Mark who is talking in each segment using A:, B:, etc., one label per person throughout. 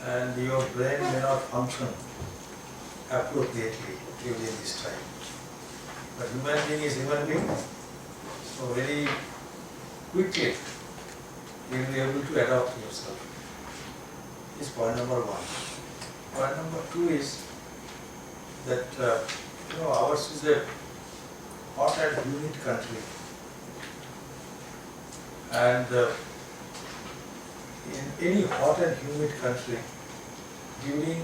A: and your brain may not function appropriately during this time. But human being is human being, so very quickly you will be able to adapt yourself. This is point number one. Point number two is that ours is a hot and humid country, and in any hot and humid country, during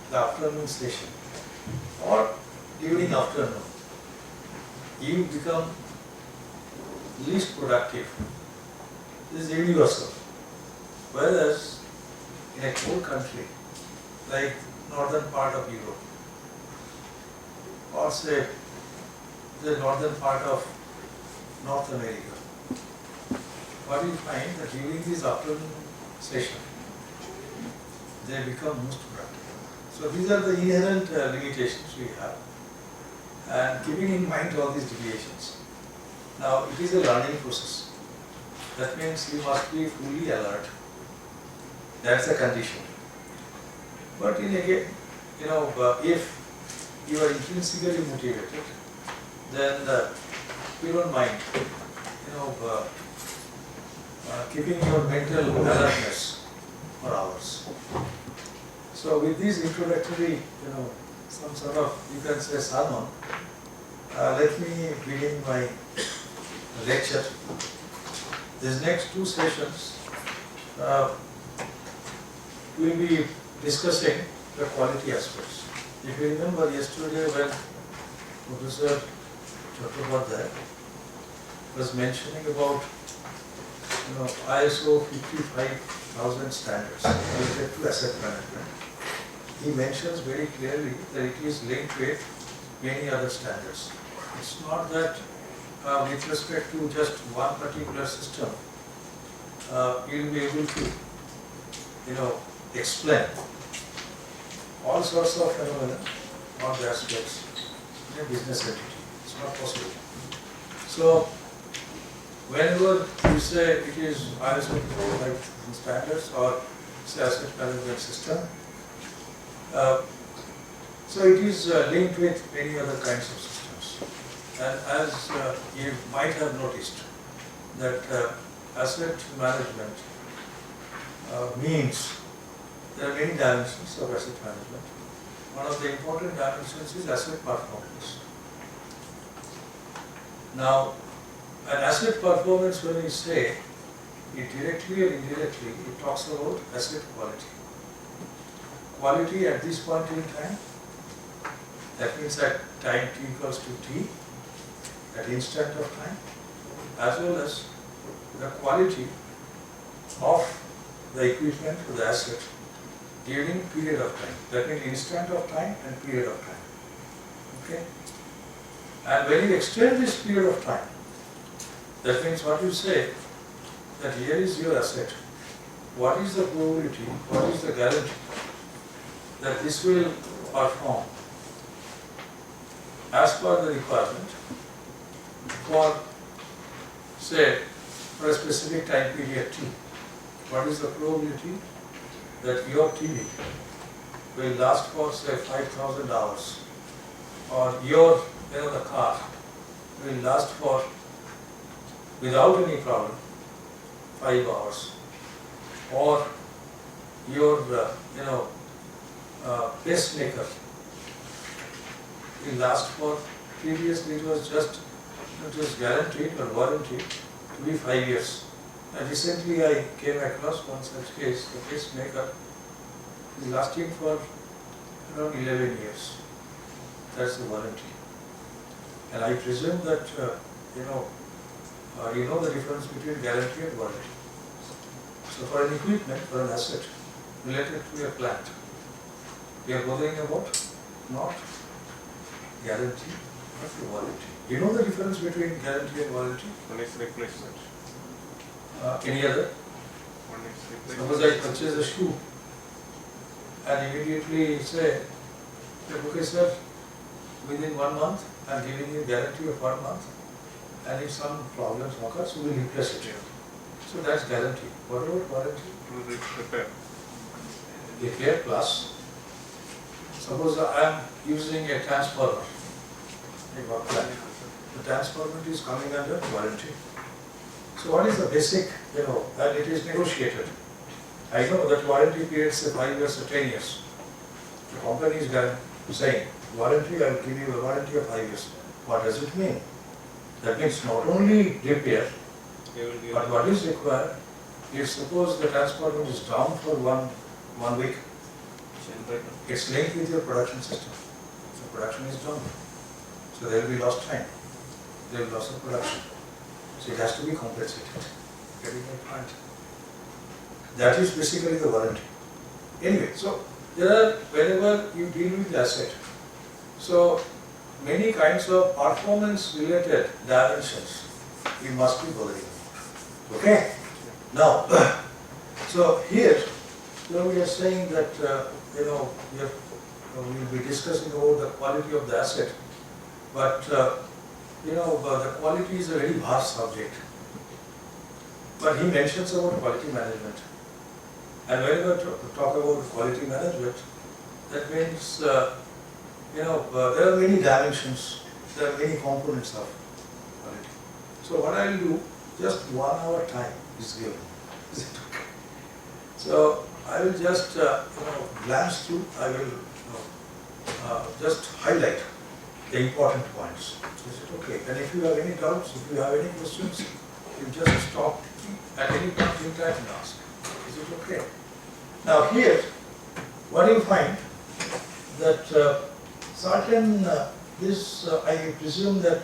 A: the afternoon session or during afternoon, you become least productive. This is universal. Whereas in a cold country like northern part of Europe, or say the northern part of North America, what you find that during this afternoon session, they become most productive. So these are the inherent limitations we have, and keeping in mind all these deviations. Now it is a learning process. That means you must be fully alert. That's a condition. But in again, if you are intrinsically motivated, then you don't mind, keeping your mental alertness for hours. So with this introductory, some sort of, you can say, sermon, let me begin my lecture. These next two sessions we'll be discussing the quality aspects. If you remember yesterday when Professor Chattopadhyay was mentioning about ISO 55000 standards related to asset management, he mentions very clearly that it is linked with many other standards. It's not that with respect to just one particular system, you'll be able to, explain all sorts of phenomena or the aspects in a business entity. It's not possible. So, whenever you say it is ISO 55000 standards or say asset management system, so it is linked with many other kinds of systems. And as you might have noticed, that asset management means there are many dimensions of asset management. One of the important dimensions is asset performance. Now, an asset performance, when we say it directly or indirectly, it talks about asset quality. Quality at this point in time, that means at time t equals to t, at instant of time, as well as the quality of the equipment or the asset during period of time. That means instant of time and period of time. Okay? And when you extend this period of time, that means what you say, that here is your asset. What is the probability, what is the guarantee that this will perform as per the requirement for, say, for a specific time period t? What is the probability that your TV will last for, say, 5,000 hours, or your, the car will last for, without any problem, 5 hours, or your, pacemaker will last for, previously it was guaranteed or warranted to be 5 years. And recently I came across one such case, the pacemaker is lasting for around 11 years. That's the warranty. And I presume that, you know the difference between guarantee and warranty. So for an equipment, for an asset related to a plant, we are bothering about not guarantee, but the warranty. You know the difference between guarantee and warranty?
B: One is replacement.
A: Any other?
B: One is
A: Suppose
B: replacement.
A: I purchase a shoe and immediately say, okay sir, within 1 month I am giving you guarantee of 1 month, and if some problems occurs, we will replace it. So that's guarantee. What about warranty?
B: To repair.
A: repair plus, suppose I am using a transformer, a work plant. The transformer is coming under warranty. So what is the basic, and it is negotiated. I know that warranty period is 5 years or 10 years. The company is saying, warranty, I will give you a warranty of 5 years. What does it mean? That means not only repair, but what is required is suppose the transformer is down for one week, it's linked with your production system. So production is down. So there will be lost time. There will be loss of production. So it has to be compensated. Getting my point? That is basically the warranty. Anyway, so there are, whenever you deal with the asset, so many kinds of performance related dimensions you must be bothering about. Okay? Now, so here we are saying that we will be discussing about the quality of the asset, but the quality is a very vast subject. But he mentions about quality management. And whenever we talk about quality management, that means, there are many dimensions, there are many components of quality. So what I will do, just 1 hour time is given. Is it okay? So I will just, glance through, I will just highlight the important points. Is it okay? And if you have any doubts, if you have any questions, you just stop at any point in time and ask. Is it okay? Now here, what do you find? That certain, I presume that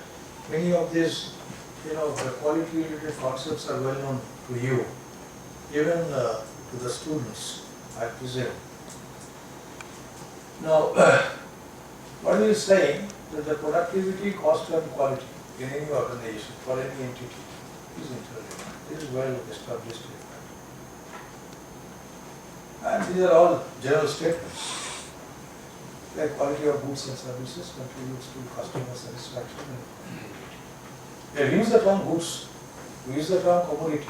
A: many of these, the quality related concepts are well known to you, even to the students, I presume. Now, what he is saying that the productivity, cost and quality in any organization, for any entity, is interlinked. This is well established in fact. And these are all general statements. Like quality of goods and services contributes to customer satisfaction. We use the term goods, we use the term commodity,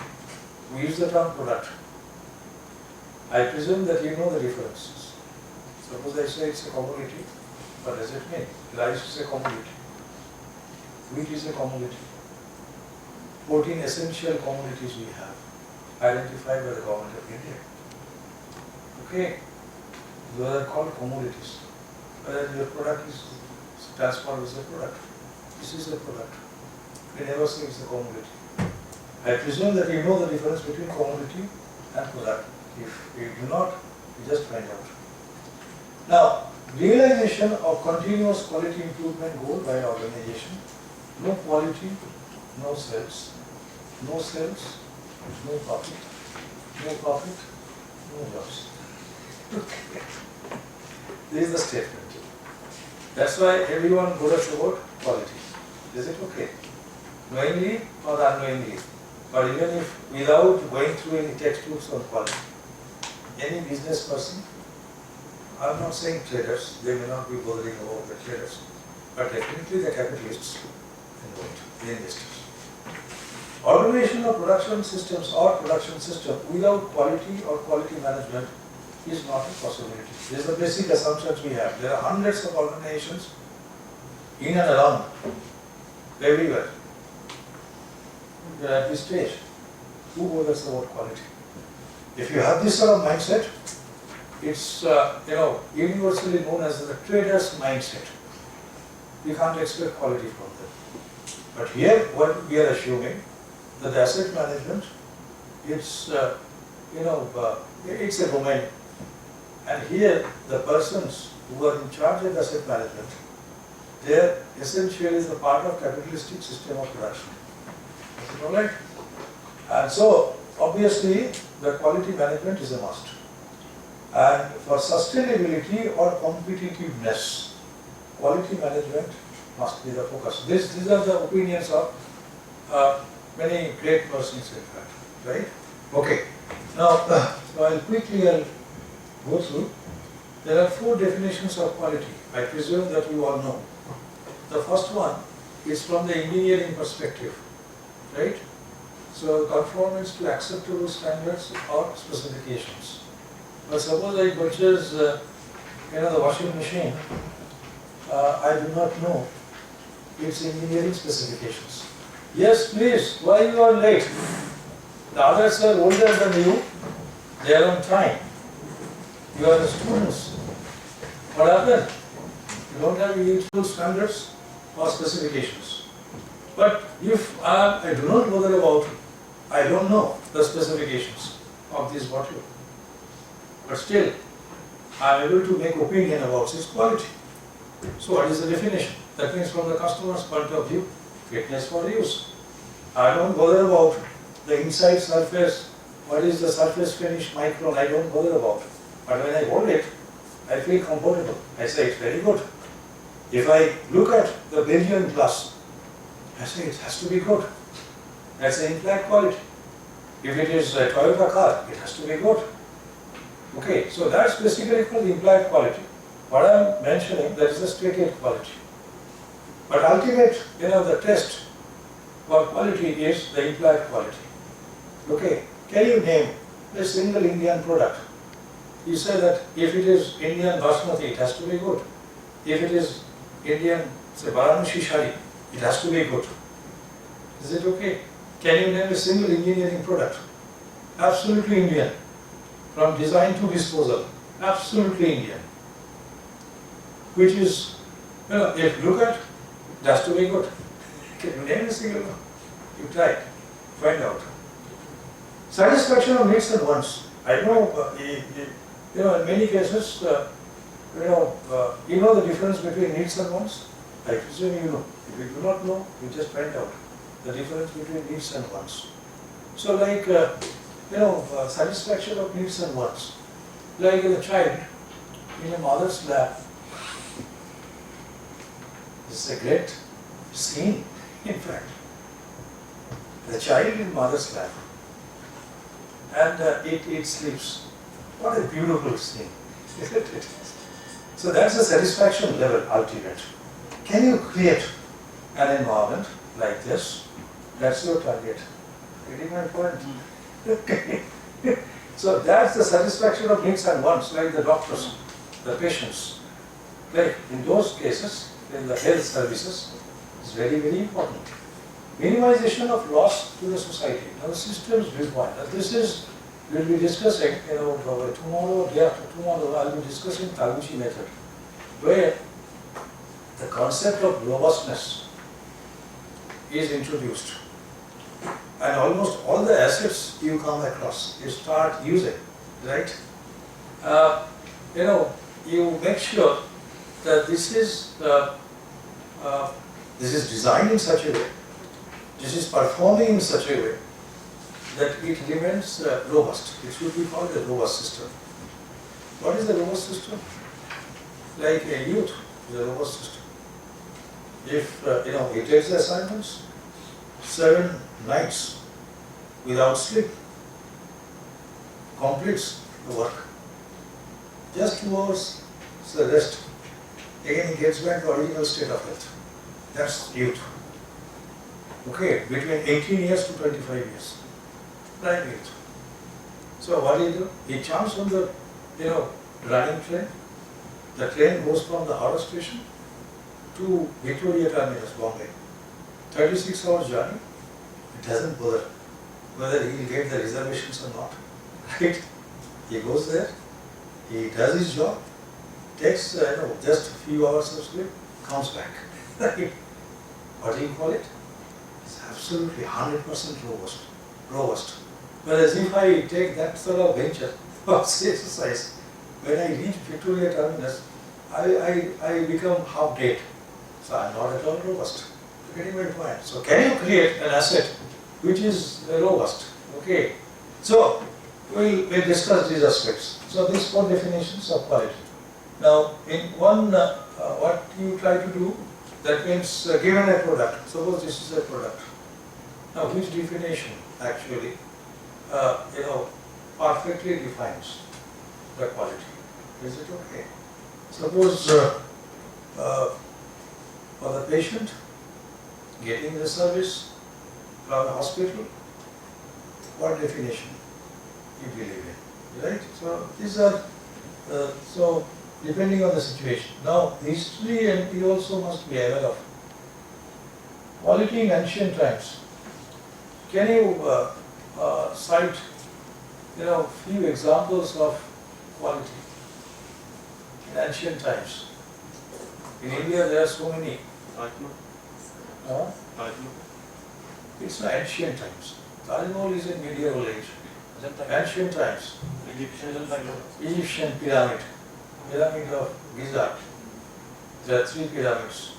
A: we use the term product. I presume that you know the differences. Suppose I say it's a commodity, what does it mean? Rice is a commodity, wheat is a commodity. 14 essential commodities we have, identified by the government of India. Okay, those are called commodities. Whether your product is transformed as a product, this is a product. We never say it's a commodity. I presume that you know the difference between commodity and product. If you do not, you just find out. Now, realization of continuous quality improvement goal by organization. No quality, no sales. No sales, no profit. No profit, no jobs. This is the statement. That's why everyone bothers about quality. Is it okay? Knowingly or unknowingly? Or even if without going through any textbooks on quality. Any business person, I'm not saying traders, they may not be bothering about the traders, but definitely the capitalists involved, the investors. Organization of production systems or production system without quality or quality management is not a possibility. This is the basic assumptions we have. There are hundreds of organizations in and around, everywhere. They are at this stage. Who bothers about quality? If you have this sort of mindset, it's universally known as the trader's mindset. We can't expect quality from them. But here, what we are assuming that the asset management, it's it's a domain. And here, the persons who are in charge of asset management, they are essentially the part of capitalistic system of production. Is it all right? And so, obviously, the quality management is a must. And for sustainability or competitiveness, quality management must be the focus. These are the opinions of many great persons, in fact, right? Okay. Now, so I'll quickly go through. There are 4 definitions of quality. I presume that you all know. The first one is from the engineering perspective, right? So, conformance to acceptable standards or specifications. But suppose I purchase, the washing machine, I do not know its engineering specifications. Yes, please, why you are late? The others are older than you, they are on time. You are the students. What happened? You don't have useful standards or specifications. But if I do not bother about, I don't know the specifications of this bottle. But still, I am able to make opinion about its quality. So what is the definition? That means from the customer's point of view, fitness for use. I don't bother about the inside surface, what is the surface finish micron, I don't bother about. But when I hold it, I feel comfortable. I say it's very good. If I look at the Belgian glass, I say it has to be good. That's the implied quality. If it is a Toyota car, it has to be good. Okay, so that's basically called implied quality. What I am mentioning, that is the stated quality. But ultimate, the test for quality is the implied quality. Okay, can you name a single Indian product? You say that if it is Indian basmati, it has to be good. If it is Indian, say Varanasi shari, it has to be good. Is it okay? Can you name a single engineering product? Absolutely Indian. From design to disposal, absolutely Indian. Which is, if you look at, it has to be good. Can you name a single one? You try, find out. Satisfaction of needs and wants. I know, in many cases, you know the difference between needs and wants? I presume you know. If you do not know, you just find out the difference between needs and wants. So like, satisfaction of needs and wants. Like the child in a mother's lap. It's a great scene, in fact. The child in mother's lap. And it sleeps. What a beautiful scene, isn't it? So that's the satisfaction level, ultimate. Can you create an environment like this? That's your target. Getting my point? So that's the satisfaction of needs and wants, like the doctors, the patients. Like in those cases, in the health services, is very, very important. Minimization of loss to the society. Now the systems viewpoint. This is, we'll be discussing, tomorrow, day after tomorrow, I'll be discussing Taguchi method, where the concept of robustness is introduced. And almost all the assets you come across, you start using, right? You make sure that this is designed in such a way, this is performing in such a way that it remains robust. It should be called a robust system. What is the robust system? Like a youth is a robust system. If he takes the assignments, 7 nights without sleep, completes the work. Just 2 hours is the rest. Again he gets back to the original state of health. That's youth. Okay, between 18 years to 25 years. Right youth. So what do you do? He jumps on the running train. The train goes from the Howrah station to Victoria Terminus, Bombay. 36 hours journey. It doesn't bother whether he will get the reservations or not. Right? He goes there, he does his job, takes just a few hours of sleep, comes back. Right? What do you call it? It's absolutely 100% robust. Whereas if I take that sort of venture of exercise, when I reach Victoria Terminus, I become half dead. So I'm not at all robust. You're getting my point. So can you create an asset which is robust? Okay. So we'll discuss these aspects. So these 4 definitions of quality. Now in one, what you try to do, that means given a product, suppose this is a product. Now which definition actually perfectly defines the quality? Is it okay? Suppose for the patient getting the service from the hospital, what definition you believe in? right? So these are, so depending on the situation. Now, history and we also must be aware of. Quality in ancient times. Can you cite, few examples of quality in ancient times? In India, there are so many.
B: Atma.
A: Uh,
B: Atma.
A: it's not ancient times. Taj Mahal is in medieval age. Ancient times. Egyptian pyramid. Pyramid of Giza. There are 3 pyramids.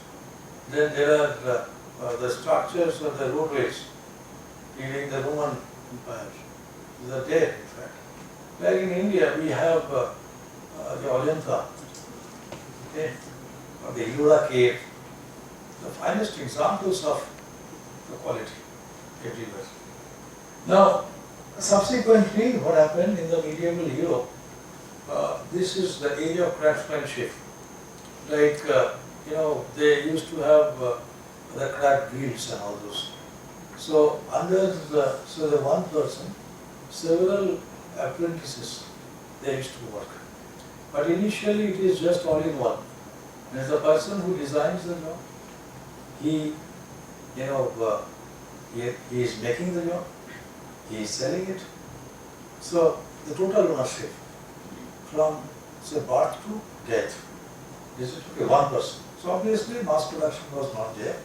A: Then there are the structures of the roadways during the Roman Empire. These are there, in fact. Like in India, we have the Ajanta, okay, or the Ellora cave, the finest examples of the quality everywhere. Now, subsequently, what happened in the medieval Europe, this is the age of craftsmanship. Like, they used to have the craft guilds and all those. So, under the one person, several apprentices, they used to work. But initially, it is just all in one. There's the person who designs the job. He is making the job. He is selling it. So, the total ownership from, say, birth to death is one person. So, obviously, mass production was not there.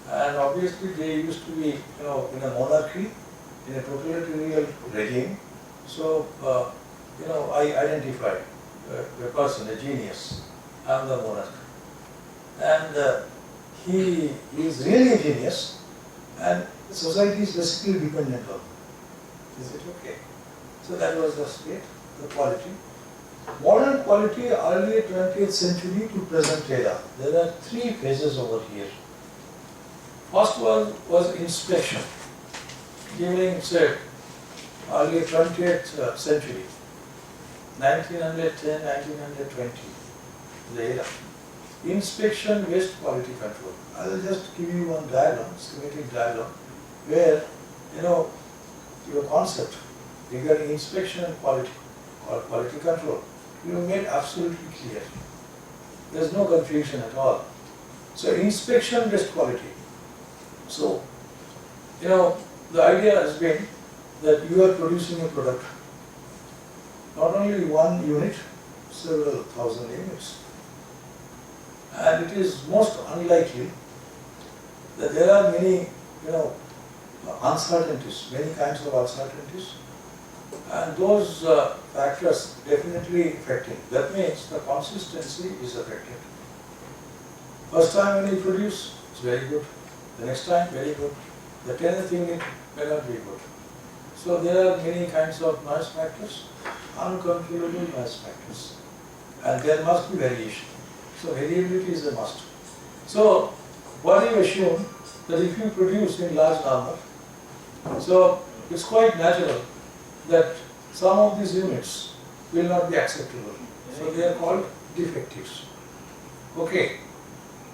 A: And obviously, they used to be, in a monarchy, in a totalitarian regime. So, I identified a person, a genius. I am the monarch. And he is really a genius, and society is basically dependent on him. Is it okay? So that was the state, the quality. Modern quality, early 20th century to present era. There are 3 phases over here. First one was inspection. During, say, early 20th century, 1910, 1920, the era. Inspection-based quality control. I will just give you one diagram, schematic diagram, where, your concept regarding inspection and quality, or quality control, you made absolutely clear. There is no confusion at all. So, inspection-based quality. So, the idea has been that you are producing a product, not only one unit, several thousand units. And it is most unlikely that there are many, uncertainties, many kinds of uncertainties, and those factors definitely affecting. That means the consistency is affected. First time when you produce, it's very good. The next time, very good. The 10th unit may not be good. So there are many kinds of noise factors, uncontrollable noise factors, and there must be variation. So variability is a must. So what do you assume that if you produce in large number, so it's quite natural that some of these units will not be acceptable. So they are called defectives. Okay.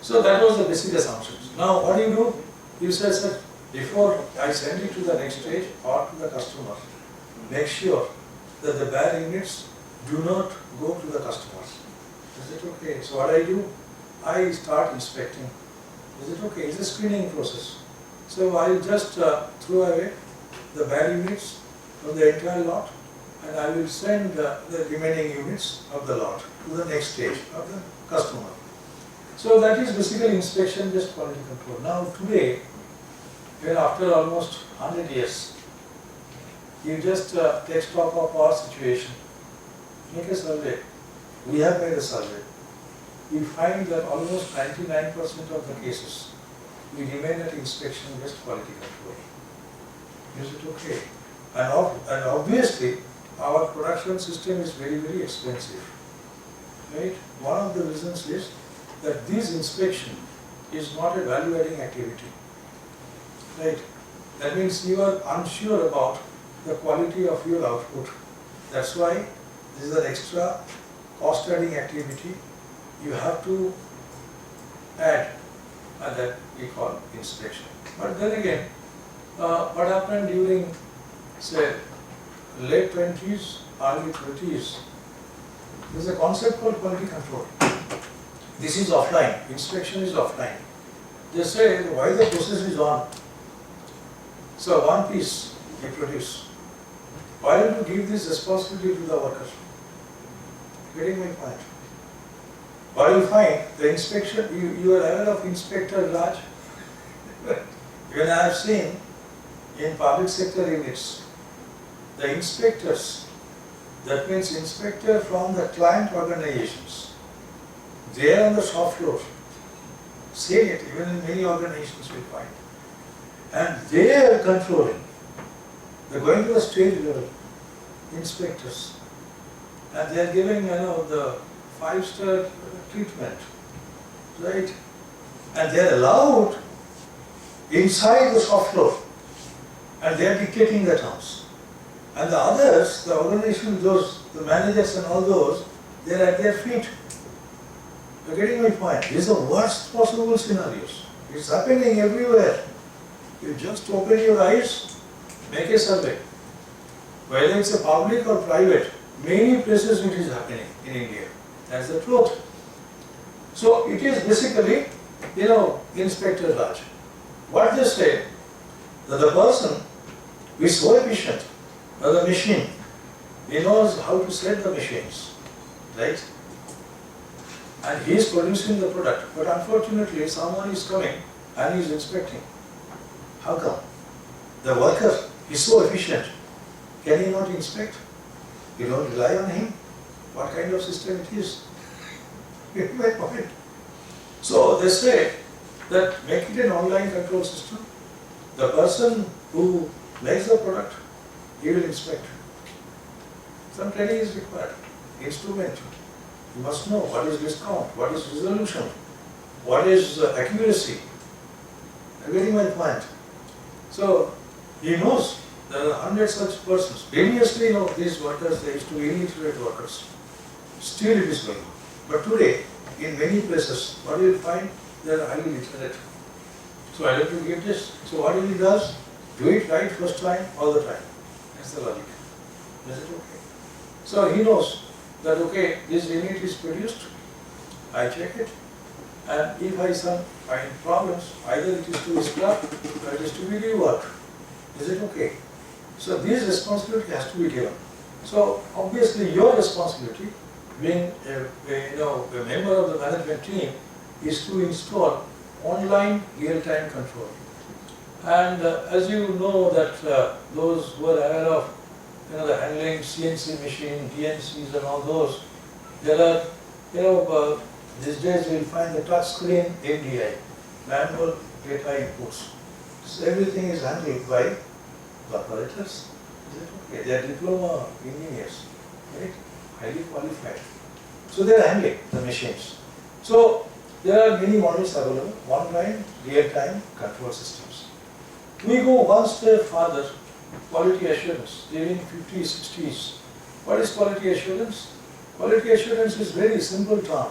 A: So that was the basic assumptions. Now what do? You say, sir, before I send it to the next stage or to the customer, make sure that the bad units do not go to the customers. Is it okay? So what I do? I start inspecting. Is it okay? It's a screening process. So I will just throw away the bad units from the entire lot, and I will send the remaining units of the lot to the next stage of the customer. So that is basically inspection-based quality control. Now today, when after almost 100 years, you just take stock of our situation, make a survey. We have made a survey. We find that almost 99% of the cases, we remain at inspection-based quality control. Is it okay? And obviously, our production system is very, very expensive. Right? One of the reasons is that this inspection is not a value-adding activity. Right? That means you are unsure about the quality of your output. That's why this is an extra cost-adding activity. You have to add, and that we call inspection. But then again, what happened during, say, late 20s early 20s, there's a concept called quality control. This is offline, inspection is offline. They say why the process is on. So one piece you produce. Why don't you give this responsibility to the worker? Getting my point. What do you find? The inspection, you are aware of Inspector Raj? Even I have seen in public sector units, the inspectors, that means inspector from the client organizations, they are on the shop floor. See it, even in many organizations we find. And they are controlling. They are going to the stage level, inspectors. And they are giving, the 5-star treatment, right? And they are allowed inside the shop floor. And they are dictating the terms. And the others, the organization, the managers and all those, they are at their feet. You are getting my point? These are the worst possible scenarios. It's happening everywhere. You just open your eyes, make a survey. Whether it's a public or private, many places it is happening in India. That's the truth. So it is basically, Inspector Raj. What they say, that the person is so efficient, or the machine, he knows how to set the machines, right? And he is producing the product, but unfortunately someone is coming and he is inspecting. How come? The worker is so efficient, can he not inspect? You don't rely on him? What kind of system it is? Get my point. So they say that make it an online control system. The person who makes the product, he will inspect. Some training is required. Instrument. You must know what is discount, what is resolution, what is accuracy. I'm getting my point. So he knows there are 100 such persons. Previously, these workers, they used to be illiterate workers. Still it is going on. But today, in many places, what you will find, they are highly literate. So I let you get this. So what he does, do it right first time, all the time. That's the logic. Is it okay? So he knows that, okay, this unit is produced, I check it, and if I find problems, either it is to scrap or it is to be reworked. Is it okay? So this responsibility has to be given. So obviously your responsibility, being a member of the management team, is to install online real-time control. And as you know that those who are aware of the handling CNC machine, DNCs and all those, there are, these days you will find the touch screen MDI, manual data inputs. So everything is handled by the operators. Is it okay? They are diploma engineers, right? Highly qualified. So they are handling the machines. So there are many models available, online, real-time control systems. We go one step further, quality assurance, during 50s, 60s. What is quality assurance? Quality assurance is very simple term.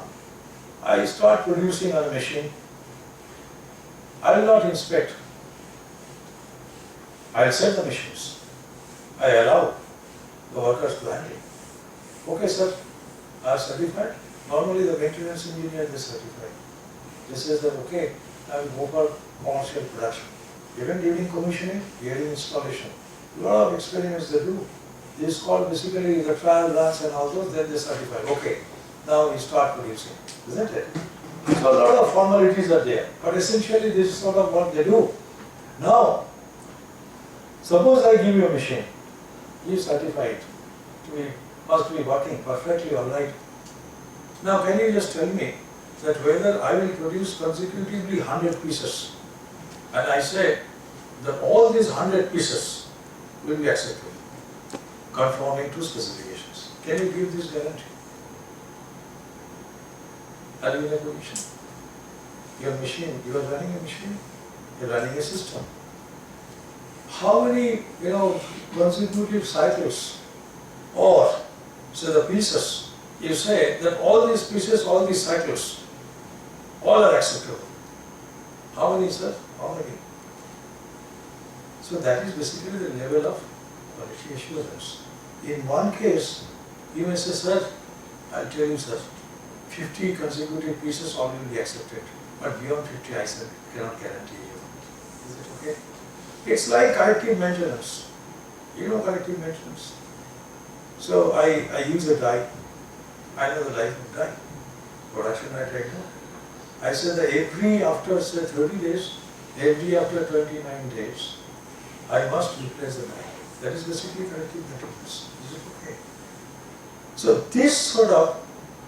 A: I start producing on a machine. I will not inspect. I will set the machines. I allow the workers to handle. Okay, sir, are certified? Normally the maintenance engineer is certified. This is that, okay, I will go for commercial production. Even during commissioning, during installation, a lot of experiments they do. This is called basically the trial runs and all those, then they certify. Okay, now we start producing, isn't it? So a lot of formalities are there, but essentially this is sort of what they do. Now, suppose I give you a machine, you certify it, must be working perfectly all right. Now can you just tell me that whether I will produce consecutively 100 pieces, and I say that all these 100 pieces will be acceptable, conforming to specifications. Can you give this guarantee? Are you in a position? Your machine, you are running a machine, you are running a system. How many, consecutive cycles, or say the pieces, you say that all these pieces, all these cycles, all are acceptable. How many, sir? How many? So that is basically the level of quality assurance. In one case, you may say, sir, I'll tell you, sir, 50 consecutive pieces all will be accepted, but beyond 50, I said, cannot guarantee you. Is it okay? It's like corrective maintenance. You know corrective maintenance? So I use a die. I know the life of die. Production right now. I said that every after say 30 days, every after 29 days, I must replace the die. That is basically corrective maintenance. Is it okay? So this sort of,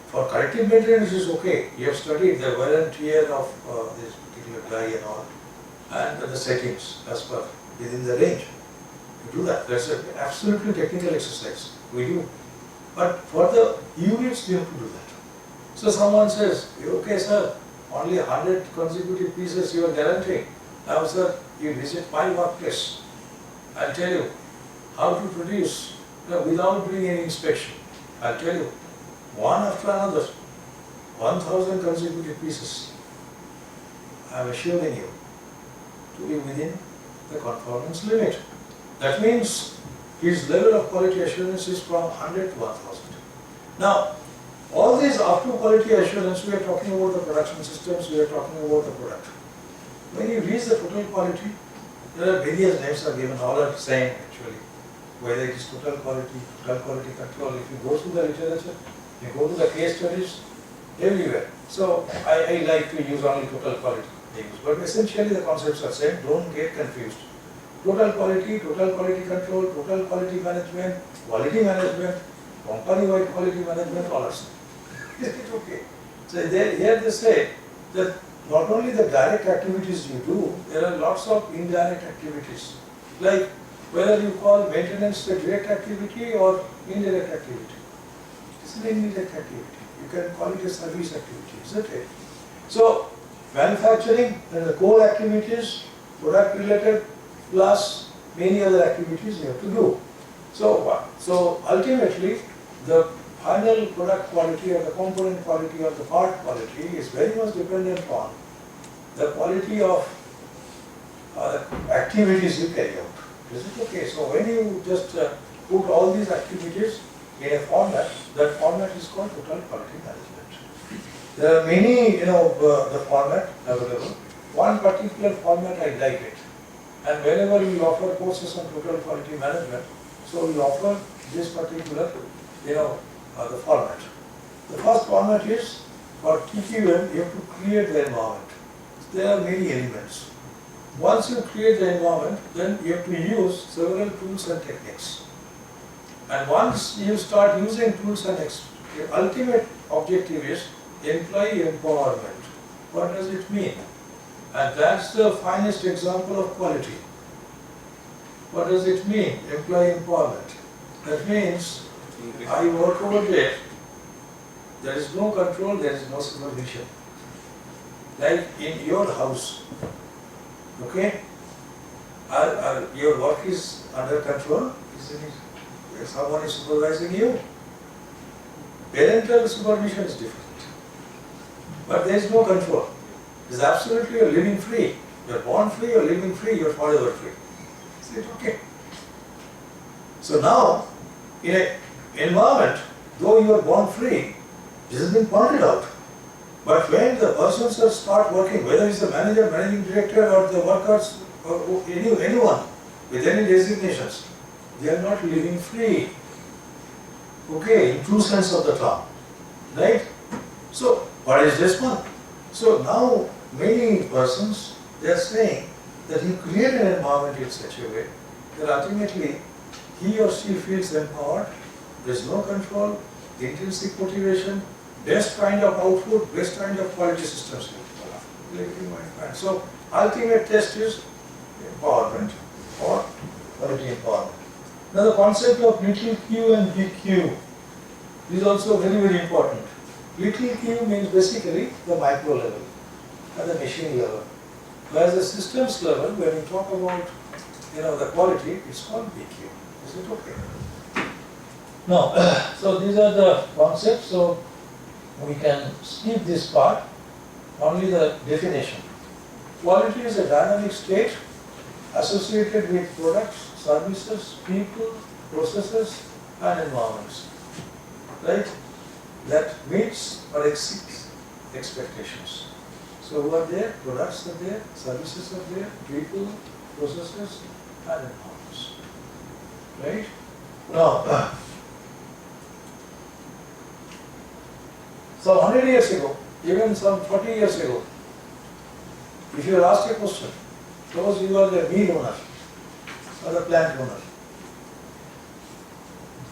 A: for corrective maintenance is okay. You have studied the wear and tear of this particular die and all, and the settings as per within the range. You do that. That's an absolutely technical exercise. We do. But for the units, you have to do that. So someone says, okay sir, only 100 consecutive pieces you are guaranteeing. Now sir, you visit my workplace. I'll tell you how to produce without doing any inspection. I'll tell you, one after another, 1000 consecutive pieces. I'm assuring you to be within the conformance limit. That means his level of quality assurance is from 100 to 1000. Now, all these after quality assurance, we are talking about the production systems, we are talking about the product. When you reach the total quality, there are various names are given, all are same actually. Whether it is total quality control, if you go through the literature, you go to the case studies, everywhere. So, I like to use only total quality names, but essentially the concepts are same, don't get confused. Total quality control, total quality management, company-wide quality management, all are same. Is it okay? So here they say that not only the direct activities you do, there are lots of indirect activities. Like whether you call maintenance a direct activity or indirect activity. It's an indirect activity. You can call it a service activity, isn't it? So manufacturing, there are the core activities, product related, plus many other activities you have to do. So ultimately, the final product quality or the component quality or the part quality is very much dependent on the quality of activities you carry out. Is it okay? So when you just put all these activities in a format, that format is called total quality management. There are many, the format available. One particular format I like it. And whenever we offer courses on total quality management, so we offer this particular, the format. The first format is for TQM, you have to create the environment. There are many elements. Once you create the environment, then you have to use several tools and techniques. And once you start using tools and the ultimate objective is employee empowerment. What does it mean? And that's the finest example of quality. What does it mean, employee empowerment? That means I work over there is no control, there is no supervision. Like in your house, okay? Your work is under control, isn't it? Someone is supervising you. Parental supervision is different. But there is no control. It is absolutely you're living free. You're born free, you're living free, you're forever free. Is it okay? So now, in an environment, though you are born free, this has been pointed out. But when the persons start working, whether it's the manager, managing director, or the workers, or anyone with any designations, they are not living free. Okay, in true sense of the term. Right? So, what is this one? So now, many persons, they are saying that you create an environment in such a way that ultimately he or she feels empowered, there is no control, intrinsic motivation, best kind of output, best kind of quality systems. So ultimate test is empowerment or quality empowerment. Now the concept of little q and big Q is also very, very important. Little q means basically the micro level and the machine level. Whereas the systems level, when we talk about the quality, it's called BQ. Is it okay? No. So these are the concepts. So we can skip this part. Only the definition. Quality is a dynamic state associated with products, services, people, processes, and environments, right? That meets or exceeds expectations. So who are there? Products are there, services are there, people, processes, and environments, right? Now, so 100 years ago, even some 40 years ago, if you are asked a question, suppose you are the meat owner or the plant owner,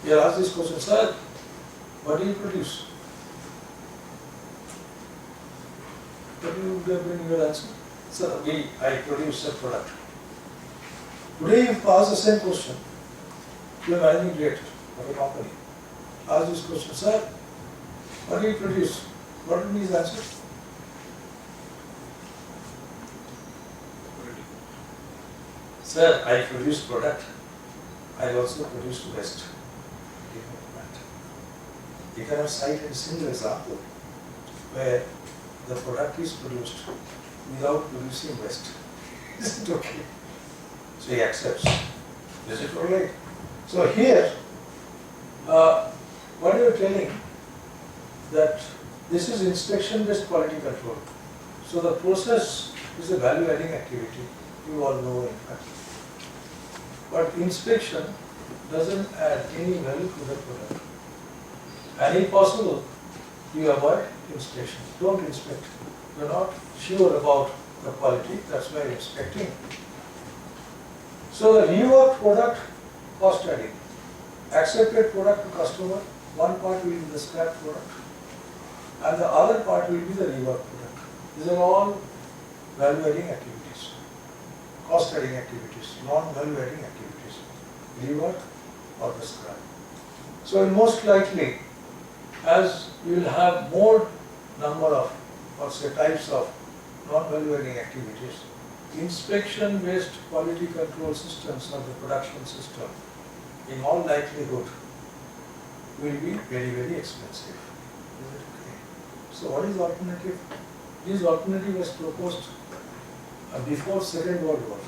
A: you are asked this question, sir, what do you produce? What do you bring your answer? Sir, I produce a product. Today you ask the same question to a managing director of a company. Ask this question, sir, what do you produce? What will be his answer? Sir, I produce product. I also produce waste. You cannot cite a single example where the product is produced without producing waste. Is it okay? So he accepts. Is it all right? So here, what you are telling that this is inspection-based quality control. So the process is a value-adding activity. You all know, in fact. But inspection doesn't add any value to the product. And if possible, you avoid inspection. Don't inspect. You're not sure about the quality, that's why you're inspecting. So the reworked product, cost adding. Accepted product to customer, one part will be the scrap product, and the other part will be the reworked product. These are all value-adding activities, cost-adding activities, non-value-adding activities, rework or the scrap. So most likely, as you will have more number of, or say types of non-value-adding activities, inspection-based quality control systems or the production system, in all likelihood, will be very, very expensive. Is it okay? So what is the alternative? This alternative was proposed before Second World War.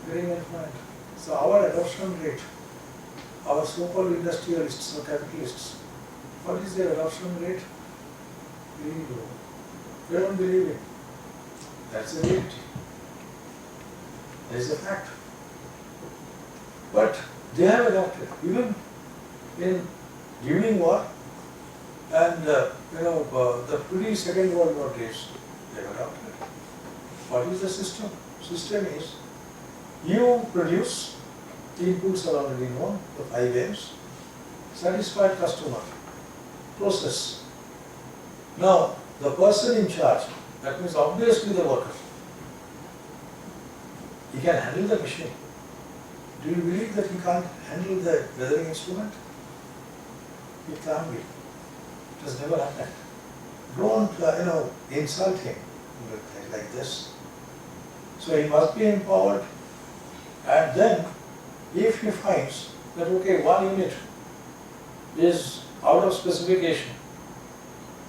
A: Very well planned. So our adoption rate, our so-called industrialists or capitalists, what is their adoption rate? Very low. They don't believe it. That's the reality. That is a fact. But they have adopted, even in during war and the pre-Second World War days, they have adopted. What is the system? System is you produce, the inputs are already known, the 5 M's, satisfied customer, process. Now, the person in charge, that means obviously the worker, he can handle the machine. Do you believe that he can't handle the weathering instrument? It can't be. It has never happened. Don't, insult him like this. So he must be empowered, and then if he finds that, okay, one unit is out of specification,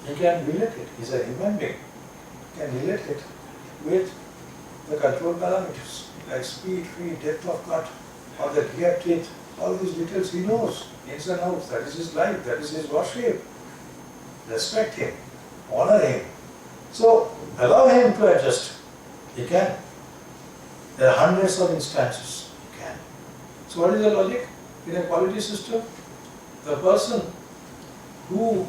A: he can relate it. He's a human being. He can relate it with the control parameters like speed, feed, depth of cut, or the gear teeth, all these details he knows, ins and outs. That is his life, that is his worship. Respect him, honor him. So allow him to adjust. He can. There are hundreds of instances. He can. So what is the logic? In a quality system, the person who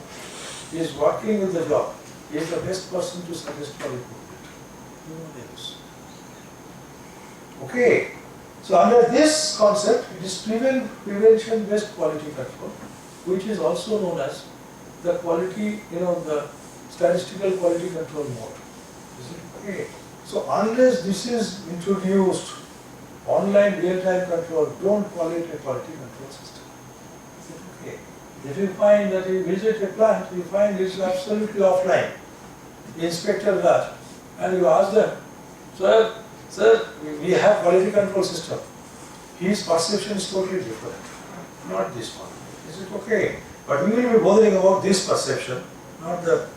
A: is working with the job is the best person to suggest for improvement. No one else. Okay. So under this concept, it is prevention-based quality control, which is also known as the quality, the statistical quality control mode. Is it okay? So unless this is introduced, online real-time control, don't call it a quality control system. Is it okay? If you find that you visit a plant, you find it's absolutely offline, the inspector that, and you ask them, Sir, we have quality control system. His perception is totally different, not this one. Is it okay? But we will be bothering about this perception, not the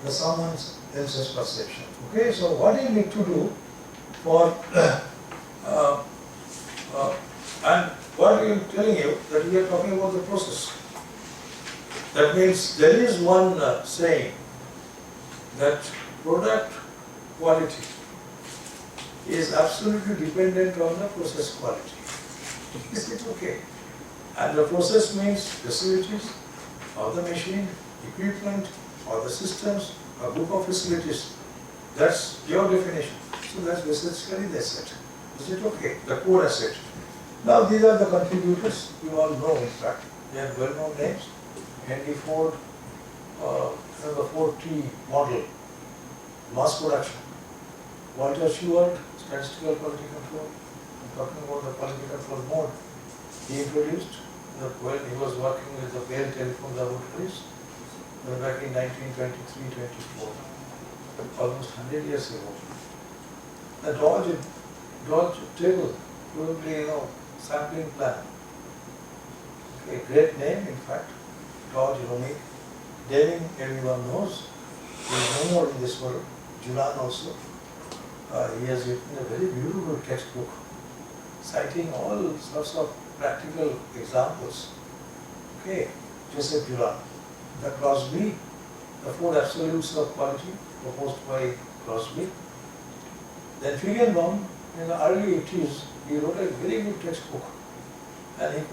A: someone else's perception. Okay, so what you need to do for and what I am telling you, that we are talking about the process. That means there is one saying that product quality is absolutely dependent on the process quality. Is it okay? And the process means facilities, or the machine, equipment, or the systems, a group of facilities. That's your definition. So that's basically the asset. Is it okay? The core asset. Now these are the contributors. You all know, in fact, they are well-known names. Henry Ford, the 4T model, mass production. Walter Stewart, statistical quality control. I'm talking about the quality control mode. He introduced when he was working with the Bell telephone laboratories back in 1923-24, almost 100 years ago. The Dodge table, probably sampling plan. Okay, great name, in fact. Dodge Romic. Deming, everyone knows. He is no more in this world. Julan also. He has written a very beautiful textbook citing all sorts of practical examples. Okay, Joseph Julan. The Crosby, the 4 absolutes of quality proposed by Crosby. Then Feigenbaum, in the early 80s, he wrote a very good textbook, and he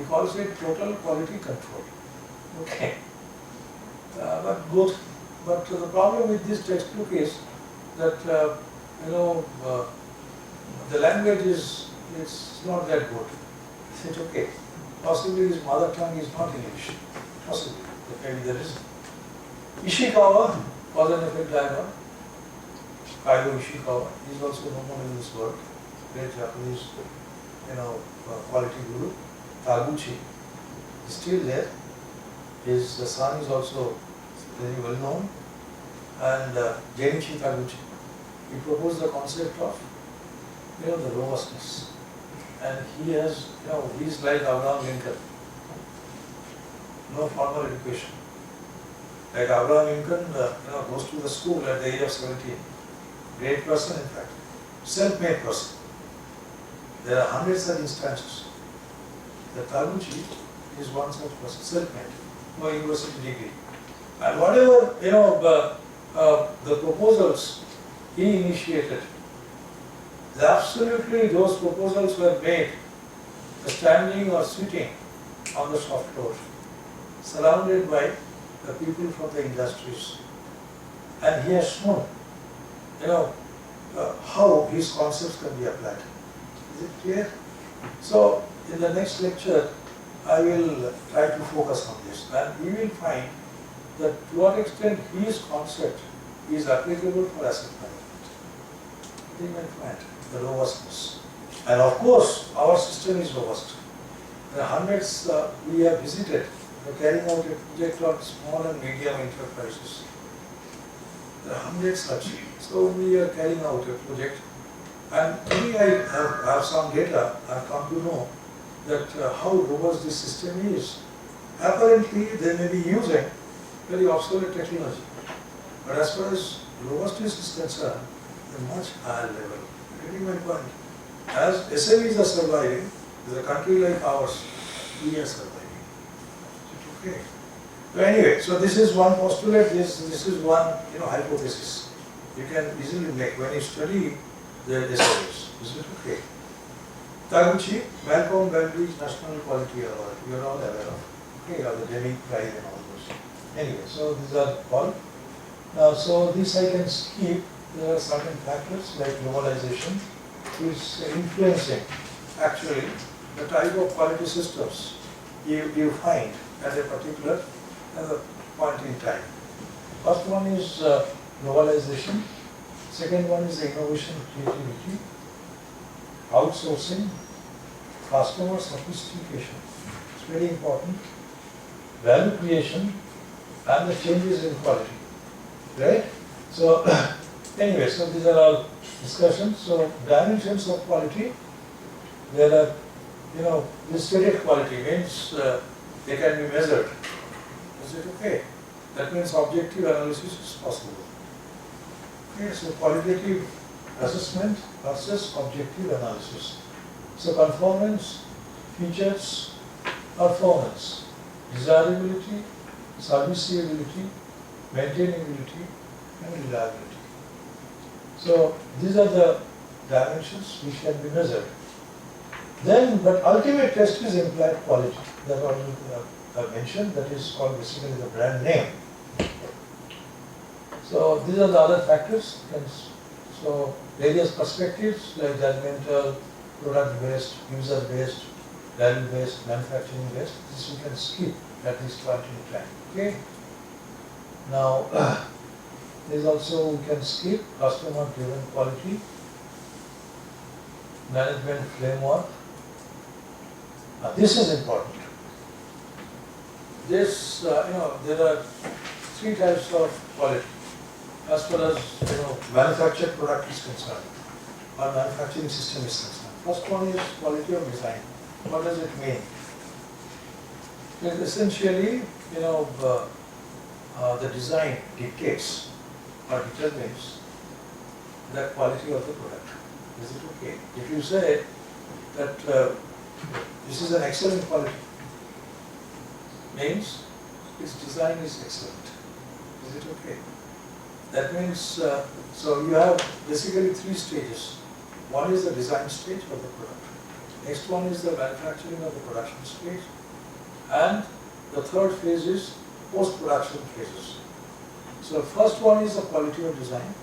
A: calls it total quality control. Okay, but the problem with this textbook is that the language is not that good. Is it okay? Possibly his mother tongue is not English. Possibly, maybe there is. Ishikawa was an effect diagram. Kaido Ishikawa, he is also no more in this world. Great Japanese, quality guru. Taguchi is still there. His son is also very well known. And Genichi Taguchi, he proposed the concept of, the robustness. And he has, he is like Abraham Lincoln. No formal education. Like Abraham Lincoln, goes to the school at the age of 17. Great person, in fact. Self-made person. There are hundreds of instances. The Taguchi is one such person, self-made, no university degree. And whatever, the proposals he initiated, absolutely those proposals were made standing or sitting on the shop floor, surrounded by the people from the industries. And he has shown, how his concepts can be applied. Is it clear? So, in the next lecture, I will try to focus on this, and we will find that to what extent his concept is applicable for asset management. We may find the robustness. And of course, our system is robust. The hundreds we have visited, carrying out a project on small and medium enterprises. There are hundreds such. So we are carrying out a project, and maybe I have some data. I have come to know that how robust this system is. Apparently, they may be using very obsolete technology, but as far as robustness is concerned, a much higher level. Getting my point? As SMEs are surviving, with a country like ours, we are surviving. Okay. So anyway, so this is one postulate. This is one hypothesis you can easily make when you study the SMEs. Is it okay? Taguchi, Malcolm Baldry's National Quality Award. You are all aware of. Okay, or the Deming Prize and all those. Anyway, so these are all. Now, so this I can skip. There are certain factors like globalization, which is influencing actually the type of quality systems you find at a particular point in time. First one is globalization. Second one is innovation, creativity, outsourcing, customer sophistication. It's very important. Value creation and the changes in quality. Right? So anyway, so these are all discussions. So dimensions of quality, there are, this stated quality means they can be measured. Is it okay? That means objective analysis is possible. Okay, so qualitative assessment versus objective analysis. So conformance, features, performance, desirability, serviceability, maintainability, and reliability. So these are the dimensions which can be measured. Then, but ultimate test is implied quality. That already I mentioned, that is called basically the brand name. So these are the other factors. So various perspectives like judgmental, product-based, user-based, value-based, manufacturing-based, this you can skip at this point in time. Okay. Now, there's also we can skip customer-driven quality, management framework. Now, this is important. This, there are three types of quality as far as manufactured product is concerned, or manufacturing system is concerned. First one is quality of design. What does it mean? It essentially, the design dictates or determines the quality of the product. Is it okay? If you say that this is an excellent quality, means its design is excellent. Is it okay? That means, so you have basically three stages. One is the design stage of the product. Next one is the manufacturing of the production stage. And the third phase is post-production phases. So first one is the quality of design.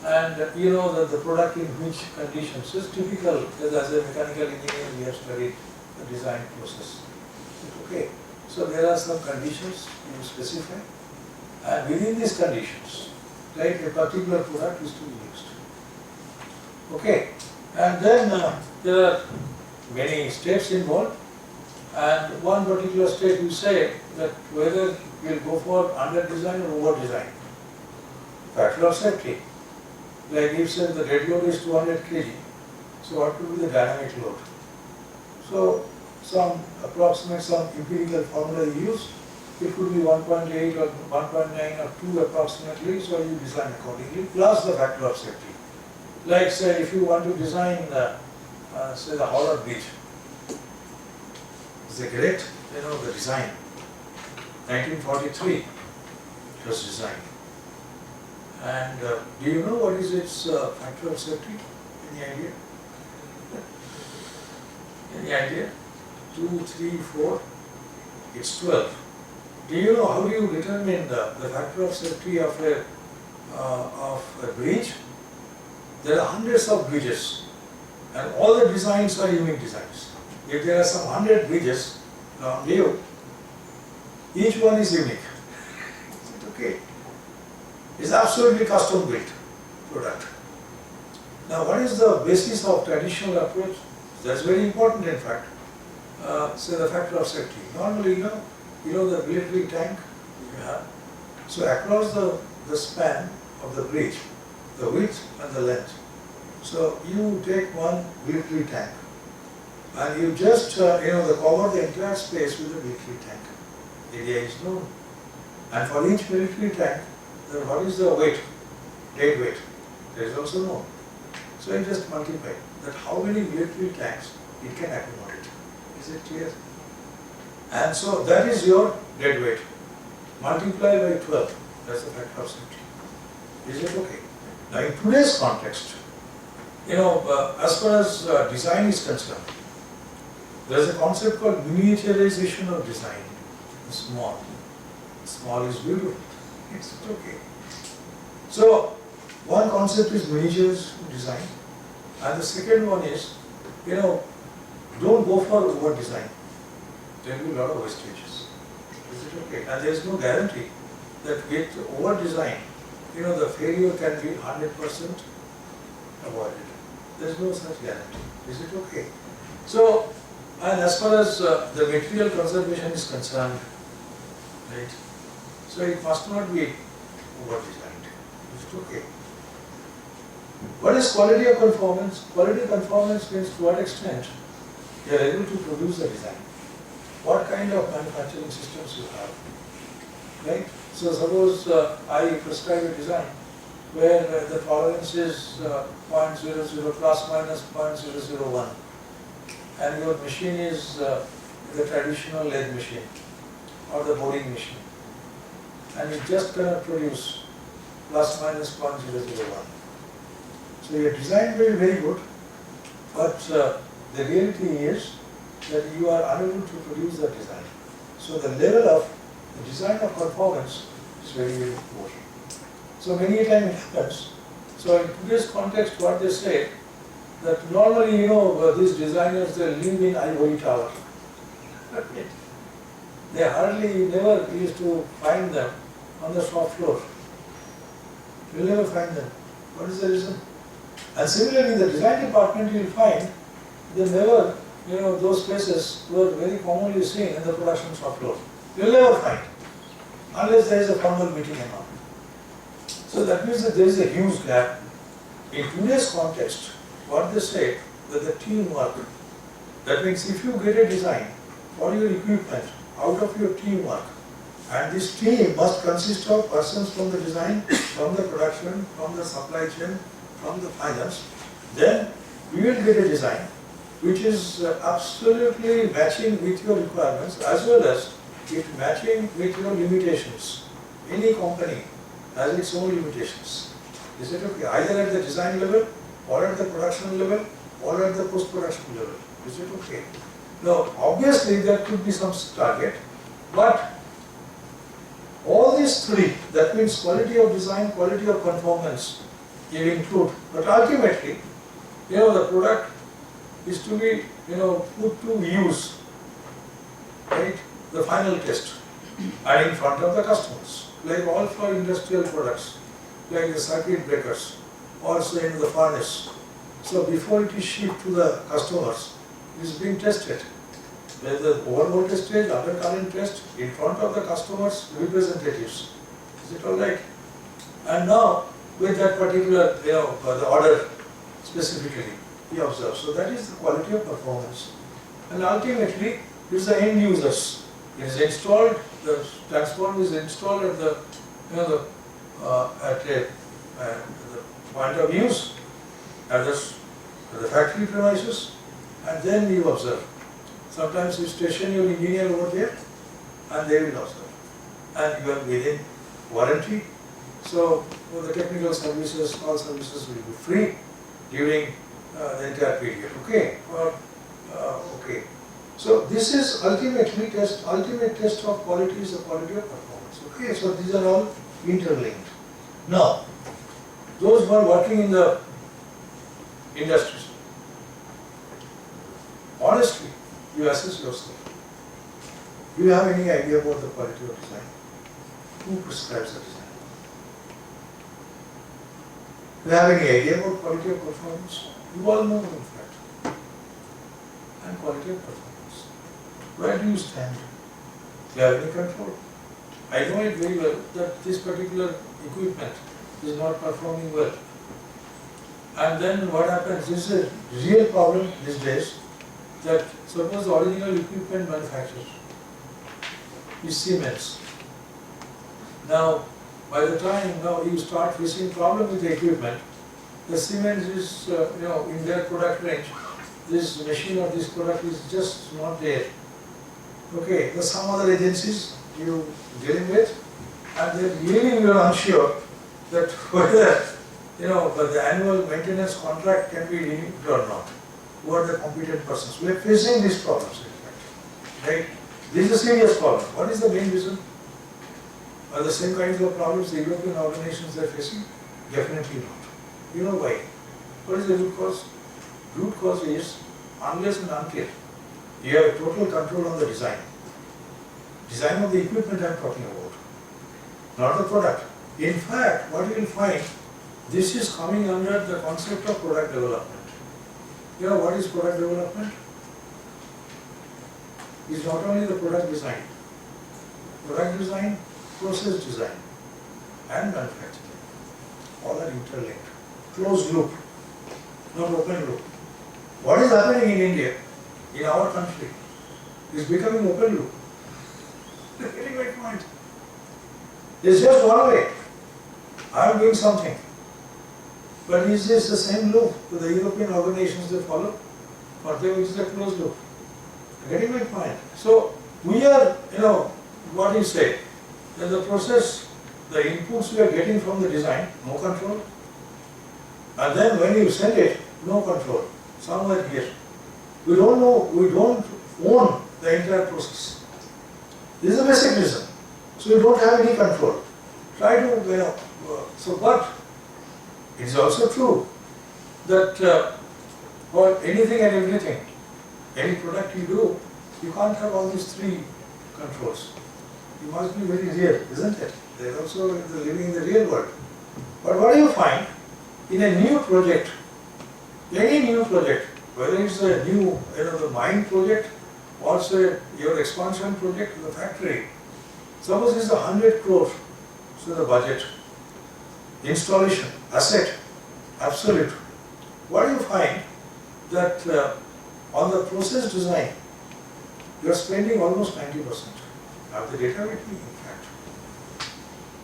A: And you know that the product in which conditions is typical, as a mechanical engineer we have studied the design process. Okay. So there are some conditions you specify, and within these conditions, like a particular product is to be used. Okay. And then there are many steps involved, and one particular step you say that whether we'll go for under design or over design. Factor of safety. Like if say the dead load is 200 kg, so what could be the dynamic load? So some approximate, some empirical formula you use, it could be 1.8 or 1.9 or 2 approximately, so you design accordingly, plus the factor of safety. Like say if you want to design, say the Howrah Bridge, is it correct? The design, 1943 it was designed. And do you know what is its factor of safety? Any idea? Any idea? 2, 3, 4, it's 12. Do you know how do you determine the factor of safety of a bridge? There are hundreds of bridges, and all the designs are unique designs. If there are some 100 bridges around you, each one is unique. Is it okay? It's absolutely custom built product. Now, what is the basis of traditional approach? That's very important, in fact. So the factor of safety. Normally, you know the military tank you have. So across the span of the bridge, the width and the length. So you take one military tank, and you just cover the entire space with the military tank. Area is known, and for each military tank, what is the weight, dead weight? That is also known. So you just multiply that how many military tanks it can accommodate. Is it clear? And so that is your dead weight. Multiply by 12. That's the factor of safety. Is it okay? Now in today's context, as far as design is concerned, there is a concept called miniaturization of design. Small. Small is beautiful. It's okay. So one concept is miniatures design, and the second one is, don't go for over design. There will be a lot of wastages. Is it okay? And there is no guarantee that with over design, the failure can be 100% avoided. There is no such guarantee. Is it okay? So, and as far as the material conservation is concerned, right? So it must not be over designed. Is it okay? What is quality of conformance? Quality conformance means to what extent you are able to produce a design. What kind of manufacturing systems you have, right? So suppose I prescribe a design where the tolerance is 0.00 plus minus 0.001, and your machine is the traditional lathe machine or the boring machine, and you just cannot produce plus minus 0.001. So your design will be very good, but the reality is that you are unable to produce that design. So the level of the design of performance is very, very poor. So many a time it happens. So in today's context, what they say, that normally, these designers, they live in ivory tower. They hardly never used to find them on the shop floor. You'll never find them. What is the reason? And similarly, in the design department, you'll find they never, those places were very commonly seen in the production shop floor. You'll never find, unless there is a formal meeting and all. So that means that there is a huge gap. In today's context, what they say, that the teamwork, that means if you get a design for your equipment out of your teamwork, and this team must consist of persons from the design, from the production, from the supply chain, from the finance, then we will get a design which is absolutely matching with your requirements as well as it matching with your limitations. Any company has its own limitations. Is it okay? Either at the design level, or at the production level, or at the post-production level. Is it okay? Now, obviously there could be some target, but all these three, that means quality of design, quality of performance, you include. But ultimately, the product is to be, put to use, right? The final test, and in front of the customers, like all for industrial products, like the circuit breakers, also in the furnace. So before it is shipped to the customers, it is being tested. There is the overall testage, undercurrent test in front of the customers' representatives. Is it all right? And now, with that particular, the order specifically, he observes. So that is the quality of performance. And ultimately, it is the end users. It is installed, the transformer is installed at the, at the point of use, at the factory premises, and then you observe. Sometimes you station your engineer over there, and they will observe. And you are within warranty. So the technical services, all services will be free during the entire period. Okay? Okay. So this is ultimate test of quality is the quality of performance. Okay? So these are all interlinked. Now, those who are working in the industries, honestly, you assess yourself. Do you have any idea about the quality of design? Who prescribes the design? Do you have any idea about quality of performance? You all know, in fact. And quality of performance. Where do you stand? Do you have any control? I know it very well that this particular equipment is not performing well. And then what happens? This is a real problem these days, that suppose the original equipment manufacturer is Siemens. Now, by the time you start facing problem with the equipment, the Siemens is, in their product range, this machine or this product is just not there. Okay, there's some other agencies you dealing with, and then really you are unsure that whether, but the annual maintenance contract can be renewed or not. Who are the competent persons? We are facing these problems, in fact. Right? This is a serious problem. What is the main reason? Are the same kinds of problems the European organizations are facing? Definitely not. You know why? What is the root cause? Root cause is, unless and until you have total control on the design. Design of the equipment I am talking about, not the product. In fact, what you will find, this is coming under the concept of product development. What is product development? It's not only the product design. Product design, process design, and manufacturing. All are interlinked. Closed loop, not open loop. What is happening in India, in our country, is becoming open loop. You're getting my point. It's just one way. I am doing something. But is this the same loop to the European organizations they follow? For them it is a closed loop. Getting my point? So we are, what you say, that the process, the inputs we are getting from the design, no control. And then when you send it, no control, somewhere here. We don't know, we don't own the entire process. This is the basic reason. So you don't have any control. Try to, but it is also true that for anything and everything, any product you do, you can't have all these three controls. You must be very real, isn't it? They are also living in the real world. But what do you find in a new project, any new project, whether it's a new, the mine project or say your expansion project in the factory, suppose it's 100 crore, so the budget, installation, asset, absolute. What do you find that on the process design, you are spending almost 90%. I have the data with me, in fact.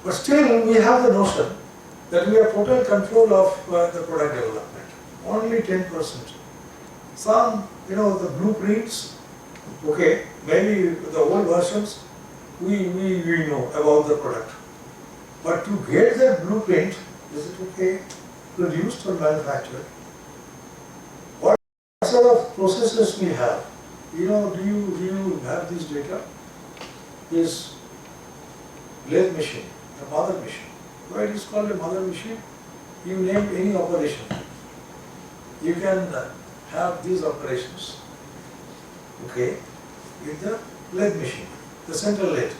A: But still, we have the notion that we have total control of the product development. Only 10%. Some, the blueprints, okay, maybe the old versions, we know about the product. But to get that blueprint, is it okay, produced or manufactured? What sort of processes we have? Do you have this data? This lathe machine, the mother machine. Why it is called a mother machine? You name any operation. You can have these operations, okay, with the lathe machine, the central lathe,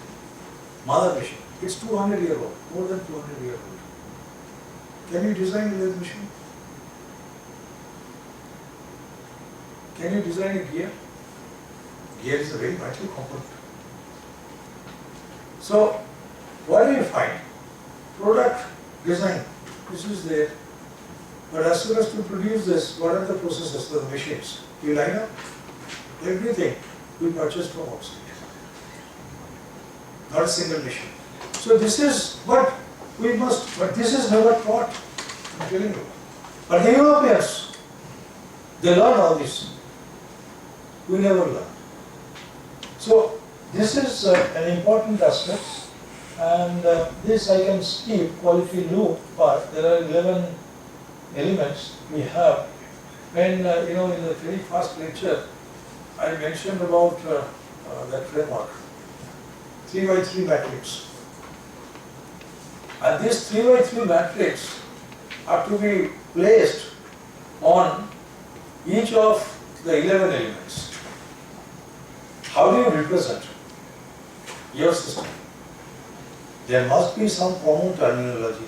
A: mother machine. It's 200 years old, more than 200 years old. Can you design a lathe machine? Can you design a gear? Gear is a very vital component. So, what do you find? Product design, this is there. But as soon as to produce this, what are the processes, the machines? You line up everything we purchase from outside. Not a single machine. So this is what we must, but this is never taught, I'm telling you. But the Europeans, they learn all this. We never learn. So this is an important aspect, and this I can skip quality loop part. There are 11 elements we have. When in the very first lecture, I mentioned about that framework, 3x3 matrix. And this 3x3 matrix are to be placed on each of the 11 elements. How do you represent your system? There must be some common terminology.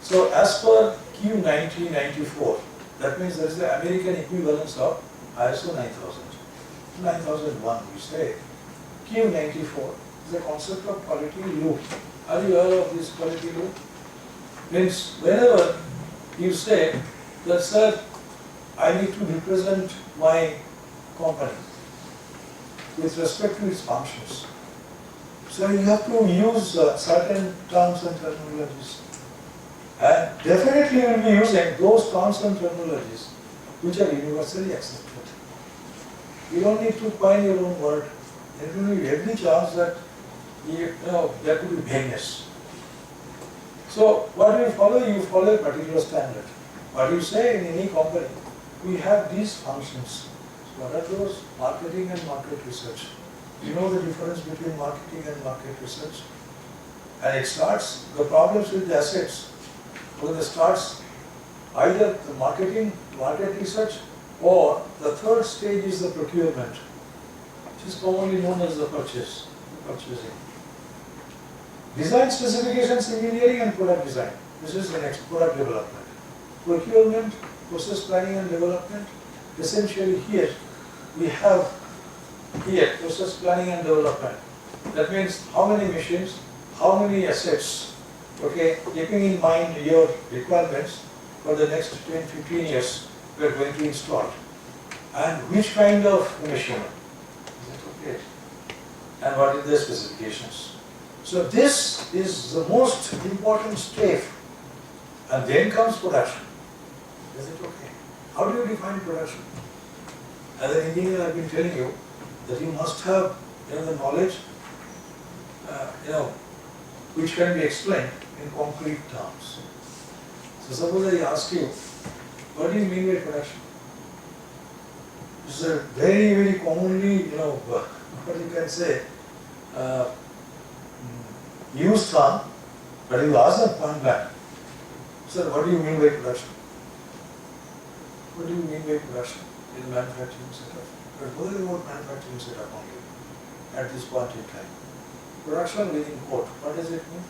A: So as per Q 1994, that means there is the American equivalence of ISO 9000. 9001 we say. Q 94 is the concept of quality loop. Are you aware of this quality loop? Means whenever you say that, sir, I need to represent my company with respect to its functions. So you have to use certain terms and terminologies. And definitely you will be using those terms and terminologies which are universally accepted. You don't need to coin your own word. There will be every chance that there could be vagueness. So what do you follow? You follow a particular standard. What you say in any company, we have these functions. So what are those? Marketing and market research. You know the difference between marketing and market research? And it starts, the problems with the assets, when it starts either the marketing, market research, or the third stage is the procurement, which is commonly known as the purchasing. Design specifications, engineering and product design. This is the next, product development. Procurement, process planning and development. Essentially here, we have here process planning and development. That means how many machines, how many assets, okay, keeping in mind your requirements for the next 10, 15 years we are going to install. And which kind of machine? Is it okay? And what are the specifications? So this is the most important step. And then comes production. Is it okay? How do you define production? As an engineer, I've been telling you that you must have the knowledge, which can be explained in concrete terms. So suppose I ask you, what do you mean by production? It's a very, very commonly, what you can say, used term, but you ask them point blank, sir, what do you mean by production? What do you mean by production in manufacturing setup? But what is about manufacturing setup only at this point in time? Production within quote, what does it mean?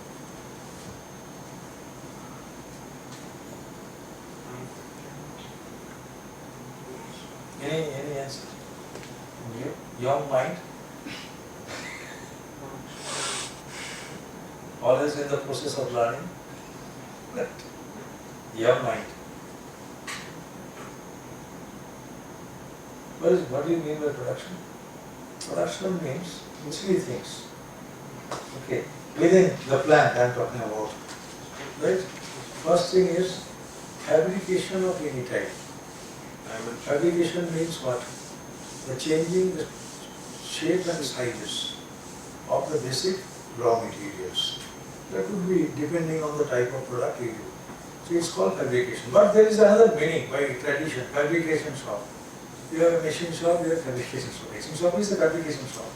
A: Any answer? Young mind? Always in the process of learning? Young mind. What do you mean by production? Production means three things. Okay, within the plant I am talking about. Right? First thing is fabrication of any type. Fabrication means what? The changing the shape and sizes of the basic raw materials. That could be depending on the type of product you do. So it's called fabrication. But there is another meaning by tradition, fabrication shop. You have a machine shop, you have a fabrication shop. Machine shop is a fabrication shop.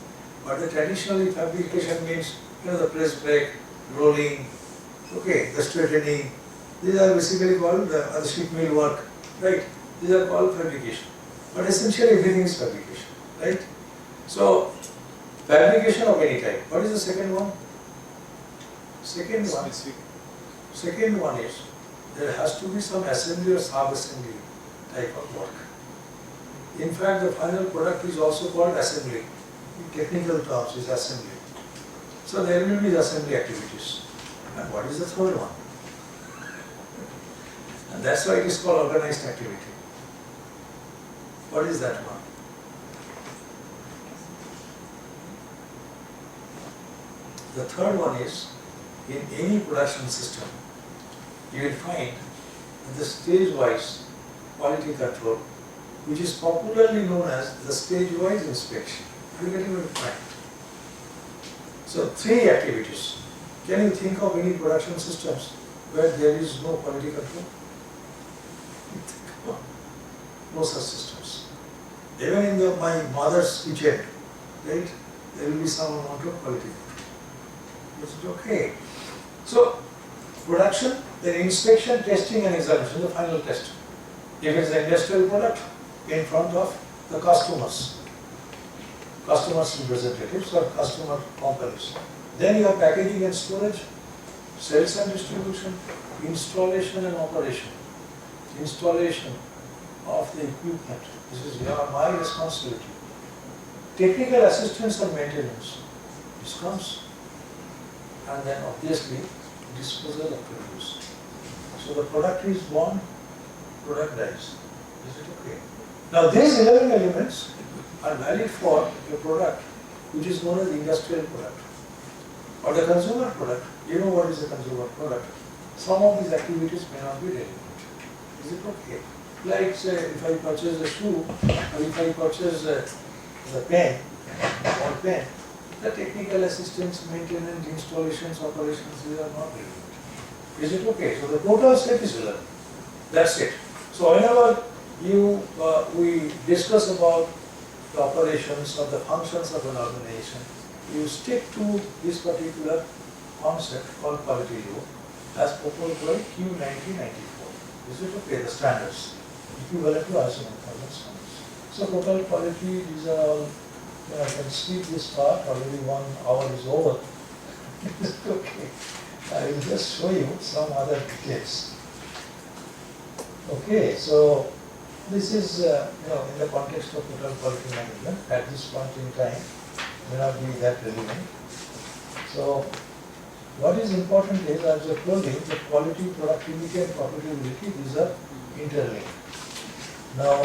A: But the traditionally fabrication means the press brake, rolling, okay, the straightening. These are basically called the sheet mill work, right? These are called fabrication. But essentially everything is fabrication, right? So, fabrication of any type. What is the second one? Second one is there has to be some assembly or sub-assembly type of work. In fact, the final product is also called assembly. In technical terms, is assembly. So there will be the assembly activities. And what is the third one? And that's why it is called organized activity. What is that one? The third one is, in any production system, you will find that the stage-wise quality control, which is popularly known as the stage-wise inspection. You are getting my point. So, three activities. Can you think of any production systems where there is no quality control? No such systems. Even in my mother's kitchen, right, there will be some amount of quality control. Is it okay? So, production, then inspection, testing and examination, the final test. If it is an industrial product, in front of the customers representatives or customer companies. Then you have packaging and storage, sales and distribution, installation and operation. Installation of the equipment. This is my responsibility. Technical assistance and maintenance. This comes. And then obviously disposal of produce. So the product is born, product dies. Is it okay? Now these 11 elements are valid for a product which is known as the industrial product. Or the consumer product, you know what is a consumer product. Some of these activities may not be relevant. Is it okay? Like say if I purchase a shoe or if I purchase the pen or pen, the technical assistance, maintenance, installations, operations, these are not relevant. Is it okay? So the total set is relevant. That's it. So whenever we discuss about the operations or the functions of an organization, you stick to this particular concept called quality loop as proposed by Q1994. Is it okay? The standards equivalent to ISO 1000 standards. So total quality, these are all. I can skip this part. Already 1 hour is over. Is it okay? I will just show you some other details. Okay, so this is in the context of total quality management at this point in time may not be that relevant. So what is important is, as I told you, the quality, productivity and profitability, these are interlinked. Now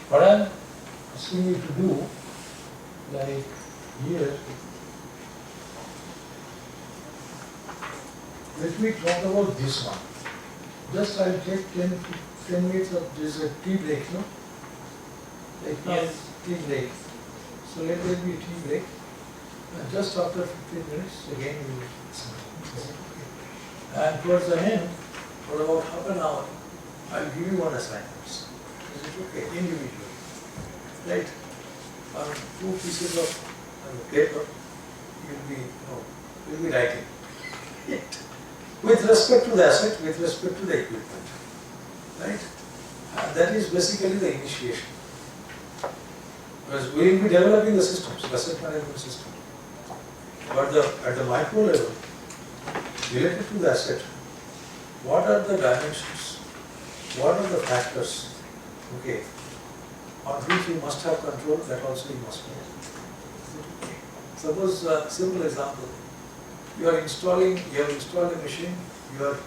A: what I am asking you to do, like here, let me talk about this one. Just I will take 10 10 minutes of this tea break, no? Like now
C: Yes.
A: tea break. So let there be a tea break. And just after 15 minutes, again we will start. And towards the end, for about half an hour, I'll give you one assignment. Is it okay? Individually. Right? On 2 pieces of paper, you'll be writing it. With respect to the asset, with respect to the equipment. Right? And that is basically the initiation. Because we will be developing the systems, asset management system. But at the micro level, related to the asset, what are the dimensions? What are the factors? Okay, on which you must have control, that also you must know. Suppose simple example, you have installed a machine, the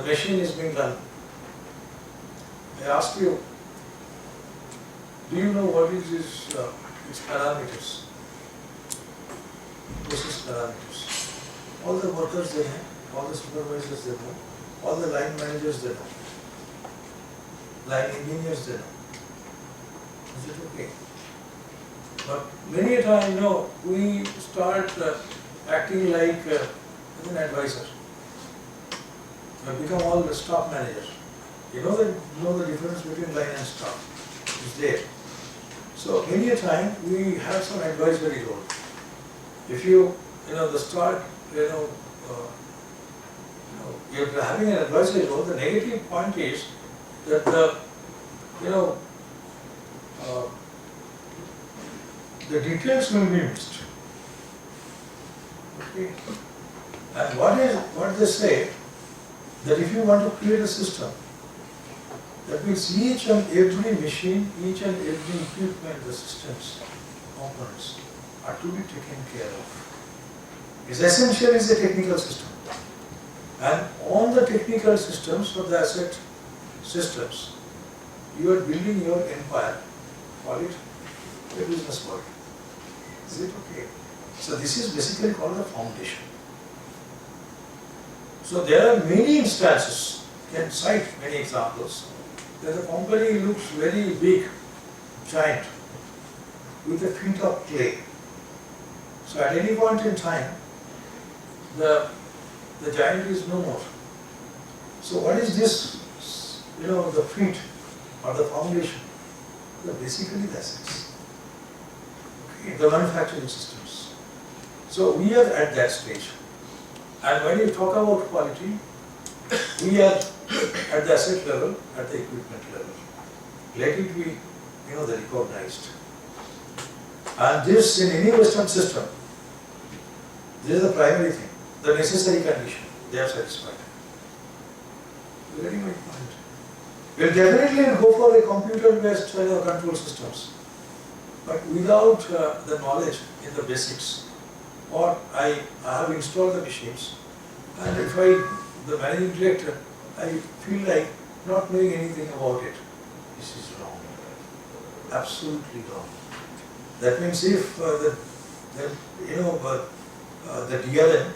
A: machine is being run. I ask you, do you know what is its parameters? Process parameters. All the workers they know, all the supervisors they know, all the line managers they know, line engineers they know. Is it okay? But many a time, we start acting like an advisor. We become all the stock managers. You know the difference between line and stock. It's there. So many a time we have some advisory role. If the stock, you're having an advisory role, the negative point is that the details will be missed. Okay. And what they say, that if you want to create a system, that means each and every machine, each and every equipment, the systems, components are to be taken care of. It's essential is a technical system. And on the technical systems of the asset systems, you are building your empire, call it a business world. Is it okay? So this is basically called the foundation. So there are many instances, you can cite many examples, that the company looks very big, giant, with a feet of clay. So at any point in time, the giant is no more. So what is this, the feet or the foundation? They're basically the assets. Okay, the manufacturing systems. So we are at that stage. And when you talk about quality, we are at the asset level, at the equipment level. Let it be, the recognized. And this, in any Western system, this is the primary thing, the necessary condition. They are satisfied. You getting my point? We'll definitely go for a computer-based control systems, but without the knowledge in the basics. Or I have installed the machines, and if the managing director, I feel like not knowing anything about it. This is wrong. Absolutely wrong. That means if the DRM,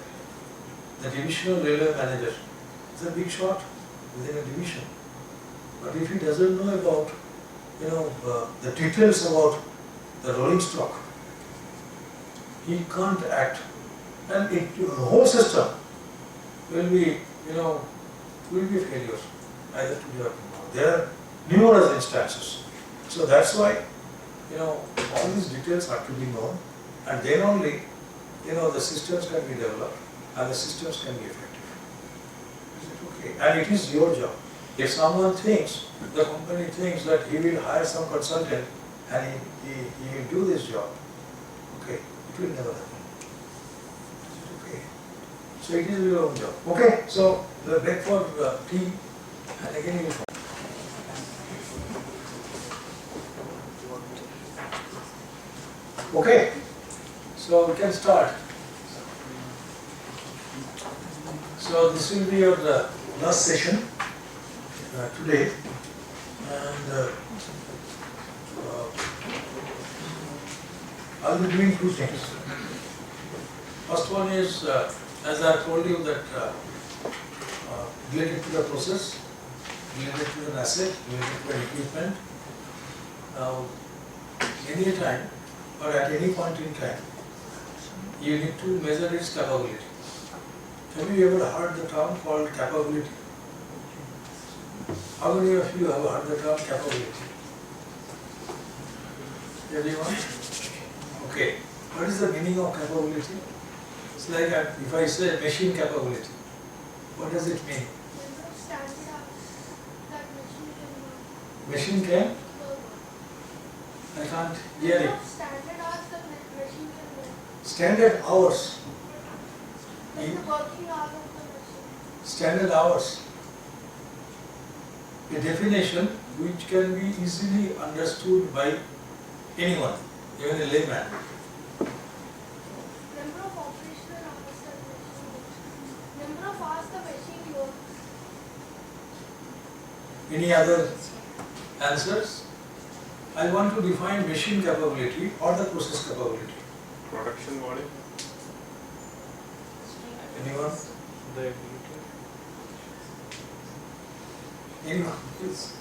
A: the divisional railway manager, is a big shot within a division. But if he doesn't know about, the details about the rolling stock, he can't act, and the whole system will be, failure, either today or tomorrow. There are numerous instances. So that's why, all these details have to be known, and then only, the systems can be developed and the systems can be effective. Is it okay? And it is your job. If someone thinks, the company thinks that he will hire some consultant and he will do this job, okay, it will never happen. Is it okay? So it is your own job. Okay, so the break for tea, and again you will come. Okay, so we can start. So this will be your last session today, and I'll be doing two things. First one is, as I told you, that related to the process, related to an asset, related to an equipment. Now, any time or at any point in time, you need to measure its capability. Have you ever heard the term called capability? How many of you have heard the term capability? Everyone? Okay. What is the meaning of capability? It's like if I say machine capability, what does it mean? Machine can? I can't hear it.
C: Standard hours the machine can work.
A: Standard hours.
C: That's the working hours of the machine.
A: Standard hours. A definition which can be easily understood by anyone, even a layman.
C: Number of operational hours the machine works. Number of hours the machine works.
A: Any other answers? I want to define machine capability or the process capability.
B: Production volume.
A: Anyone?
B: The ability.
A: Anyone? Please.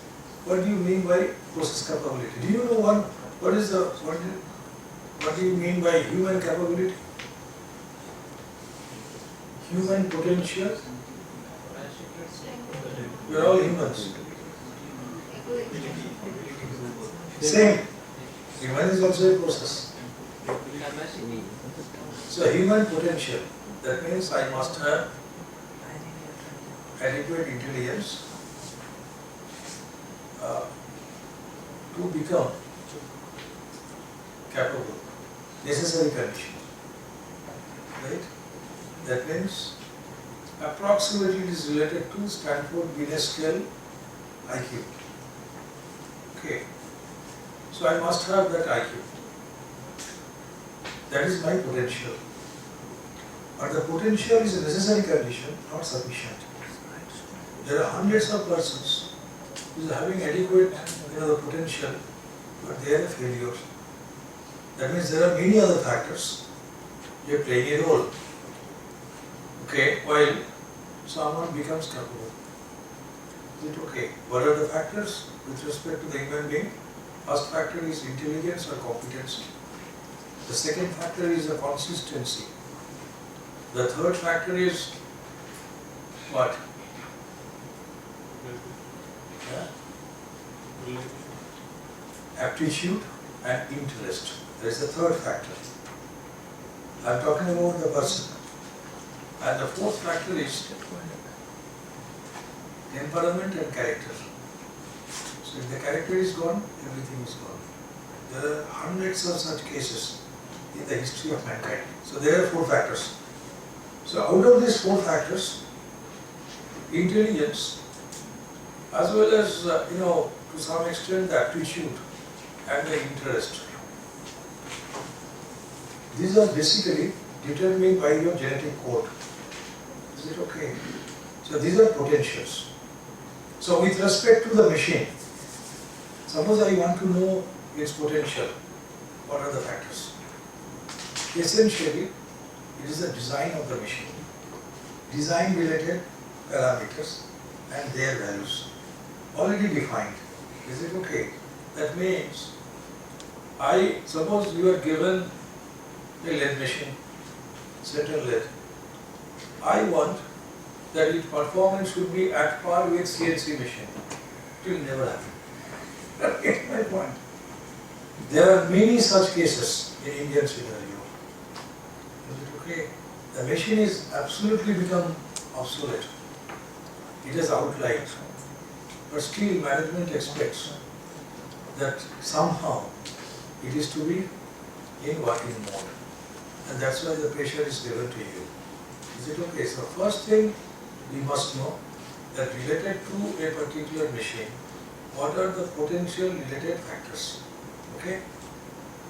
A: What do you mean by process capability? Do you know what do you mean by human capability? Human potential? We are all humans. Same. Human is also a process. So human potential, that means I must have adequate intelligence to become capable, necessary condition. Right? That means approximately it is related to Stanford Binet scale IQ. Okay. So I must have that IQ. That is my potential. But the potential is a necessary condition, not sufficient. There are hundreds of persons who are having adequate the potential, but they are a failure. That means there are many other factors. They are playing a role. Okay, while someone becomes capable. Is it okay? What are the factors with respect to the human being? First factor is intelligence or competency. The second factor is the consistency. The third factor is what? Yeah? Aptitude and interest. There is the third factor. I am talking about the person. And the fourth factor is temperament and character. So if the character is gone, everything is gone. There are hundreds of such cases in the history of mankind. So there are four factors. So out of these four factors, intelligence, as well as to some extent the aptitude and the interest, these are basically determined by your genetic code. Is it okay? So these are potentials. So with respect to the machine, suppose I want to know its potential, what are the factors? Essentially, it is the design of the machine. Design related parameters and their values already defined. Is it okay? That means, suppose you are given a lathe machine, central lathe. I want that its performance should be at par with CNC machine. It will never happen. That is my point. There are many such cases in Indian scenario. Is it okay? The machine is absolutely become obsolete. It has outlined. But still management expects that somehow it is to be in working mode. And that's why the pressure is given to you. Is it okay? So first thing we must know that related to a particular machine, what are the potential related factors? Okay?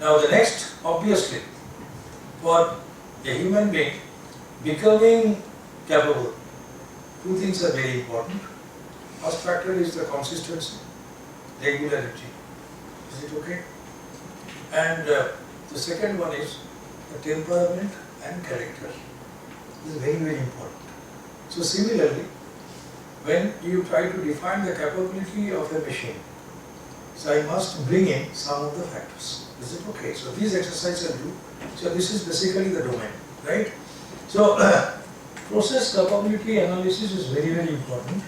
A: Now the next, obviously, for a human being becoming capable, two things are very important. First factor is the consistency, regularity. Is it okay? And the second one is the temperament and character. This is very, very important. So similarly, when you try to define the capability of a machine, so I must bring in some of the factors. Is it okay? So these exercises I do. So this is basically the domain, right? So process capability analysis is very, very important.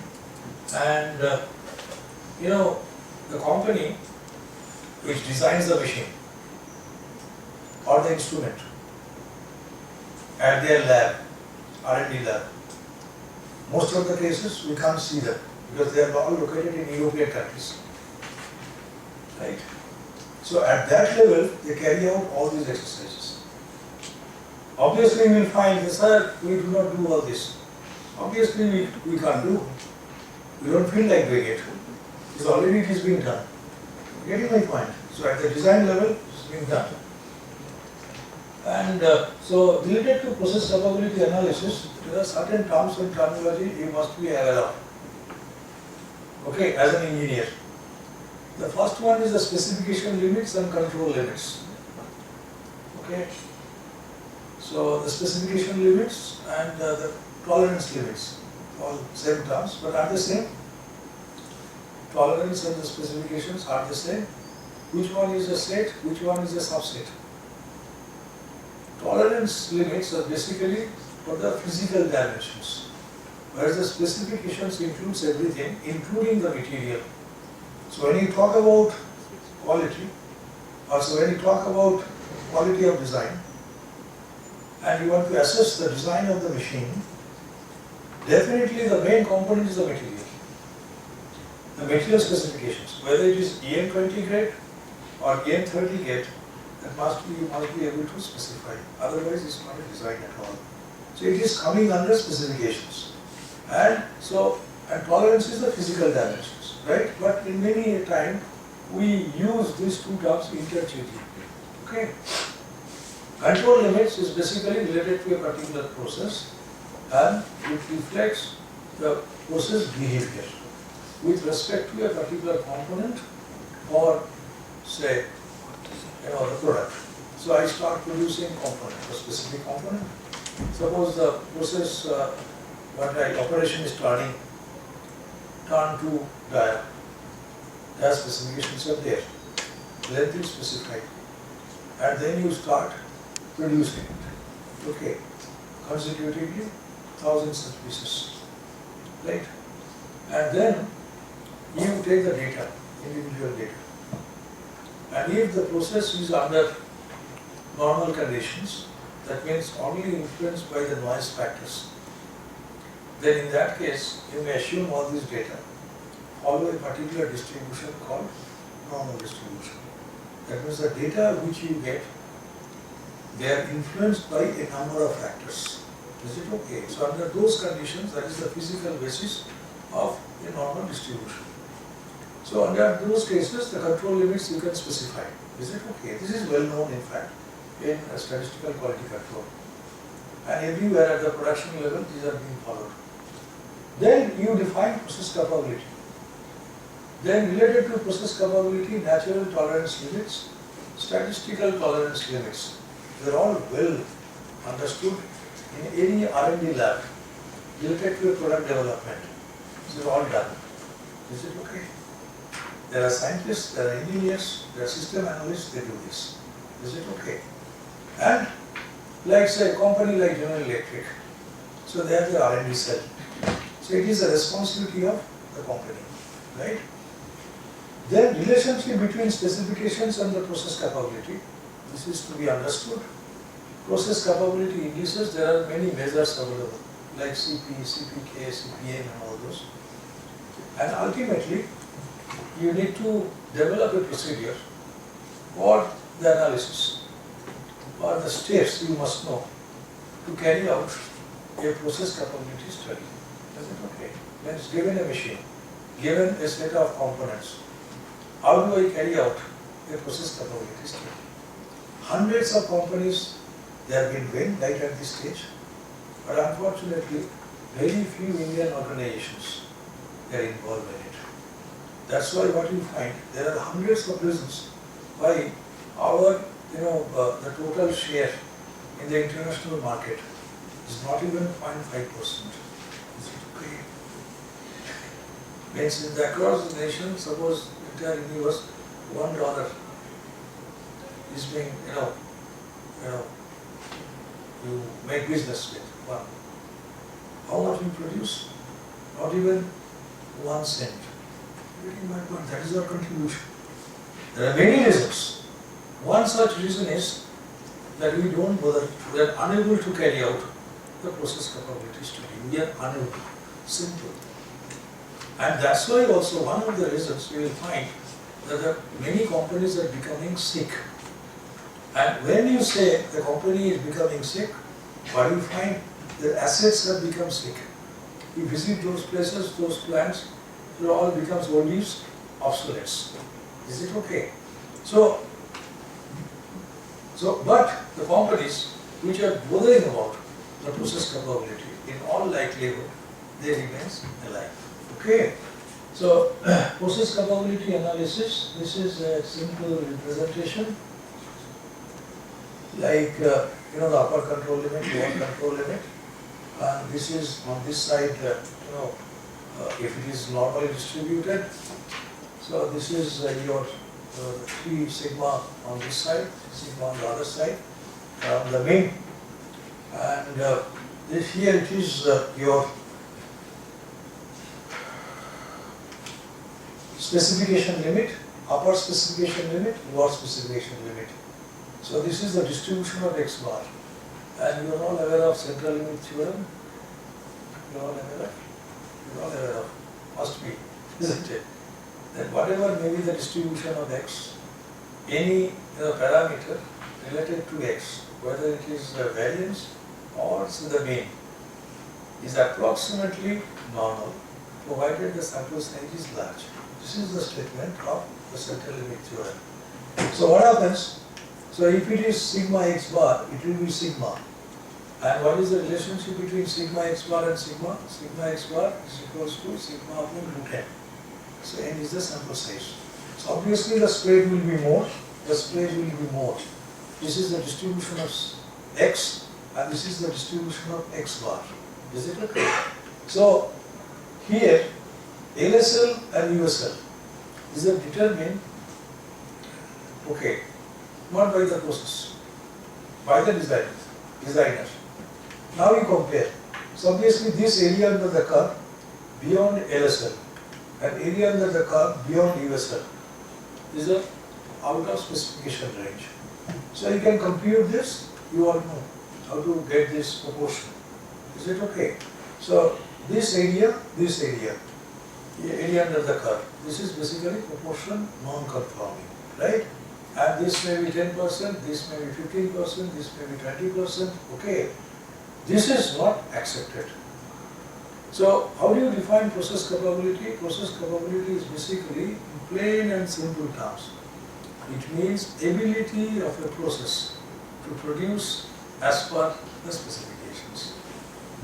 A: And the company which designs the machine or the instrument at their lab, R&D lab, most of the cases we can't see them because they are all located in European countries, right? So at that level, they carry out all these exercises. Obviously, we will find, sir, we do not do all this. Obviously, we can't do. We don't feel like doing it. Because already it is being done. Getting my point? So at the design level, it's being done. And so related to process capability analysis, there are certain terms and terminology you must be aware of. Okay, as an engineer. The first one is the specification limits and control limits. Okay. So the specification limits and the tolerance limits, all same terms, but are the same. Tolerance and the specifications are the same. Which one is a set, which one is a subset? Tolerance limits are basically for the physical dimensions, whereas the specifications includes everything, including the material. So when you talk about quality, or so when you talk about quality of design, and you want to assess the design of the machine, definitely the main component is the material. The material specifications, whether it is EN20 grade or EN30 grade, that you must be able to specify. Otherwise, it's not a design at all. So it is coming under specifications. And tolerance is the physical dimensions, right? But in many a time, we use these two terms interchangeably. Okay. Control limits is basically related to a particular process, and it reflects the process behavior with respect to a particular component or say the product. So I start producing component, a specific component. Suppose the process operation is turn to dia. Their specifications are there. Length is specified. And then you start producing it. Okay. Consecutively, thousands of pieces. Right? And then you take the data, individual data. And if the process is under normal conditions, that means only influenced by the noise factors, then in that case, you may assume all this data follow a particular distribution called normal distribution. That means the data which you get, they are influenced by a number of factors. Is it okay? So under those conditions, that is the physical basis of a normal distribution. So under those cases, the control limits you can specify. Is it okay? This is well known in fact in statistical quality control. And everywhere at the production level, these are being followed. Then you define process capability. Then related to process capability, natural tolerance limits, statistical tolerance limits. They are all well understood in any R&D lab related to a product development. These are all done. Is it okay? There are scientists, there are engineers, there are system analysts, they do this. Is it okay? And like say a company like General Electric, so they have the R&D cell. So it is a responsibility of the company, right? Then relationship between specifications and the process capability, this is to be understood. Process capability indices, there are many measures available, like CP, CPK, CPM and all those. And ultimately, you need to develop a procedure for the analysis or the steps you must know to carry out a process capability study. Is it okay? When it's given a machine, given a set of components, how do I carry out a process capability study? Hundreds of companies, they have been doing right at this stage, but unfortunately, very few Indian organizations are involved in it. That's why what you find, there are hundreds of reasons why our, the total share in the international market is not even 0.5%. Is it okay? Means in the across the nation, suppose entire universe, $1 is being, you make business with one. How much you produce? Not even 1 cent. Getting my point, that is our contribution. There are many reasons. One such reason is that we don't bother, we are unable to carry out the process capability study. We are unable. Simple. And that's why also one of the reasons we will find that there are many companies are becoming sick. And when you say the company is becoming sick, what do you find? The assets have become sick. You visit those places, those plants, it all becomes oldies, obsolete. Is it okay? But the companies which are bothering about the process capability, in all likelihood, they remain alive. Okay? So, process capability analysis, this is a simple representation. Like, the upper control limit, lower control limit. And this is on this side, if it is normally distributed. So, this is your 3 sigma on this side, sigma on the other side, the main. And this here it is your specification limit, upper specification limit, lower specification limit. So this is the distribution of x bar. And you are all aware of central limit theorem. You are all aware of? You are all aware of? Must be, isn't it? Then whatever may be the distribution of x, any parameter related to x, whether it is the variance or the mean, is approximately normal, provided the sample size is large. This is the statement of the central limit theorem. So what happens? So if it is sigma x bar, it will be sigma. And what is the relationship between sigma x bar and sigma? Sigma x bar is equals to sigma upon root n. So n is the sample size. So obviously the spread will be more, the spread will be more. This is the distribution of x and this is the distribution of x bar. Is it okay? So here LSL and USL is determined, okay, not by the process, by the designer. Now you compare. So obviously this area under the curve beyond LSL and area under the curve beyond USL is a out of specification range. So you can compute this, you all know how to get this proportion. Is it okay? So this area under the curve, this is basically proportion non-conforming, right? And this may be 10%, this may be 15%, this may be 20%, okay? This is not accepted. So how do you define process capability? Process capability is basically in plain and simple terms. It means ability of a process to produce as per the specifications.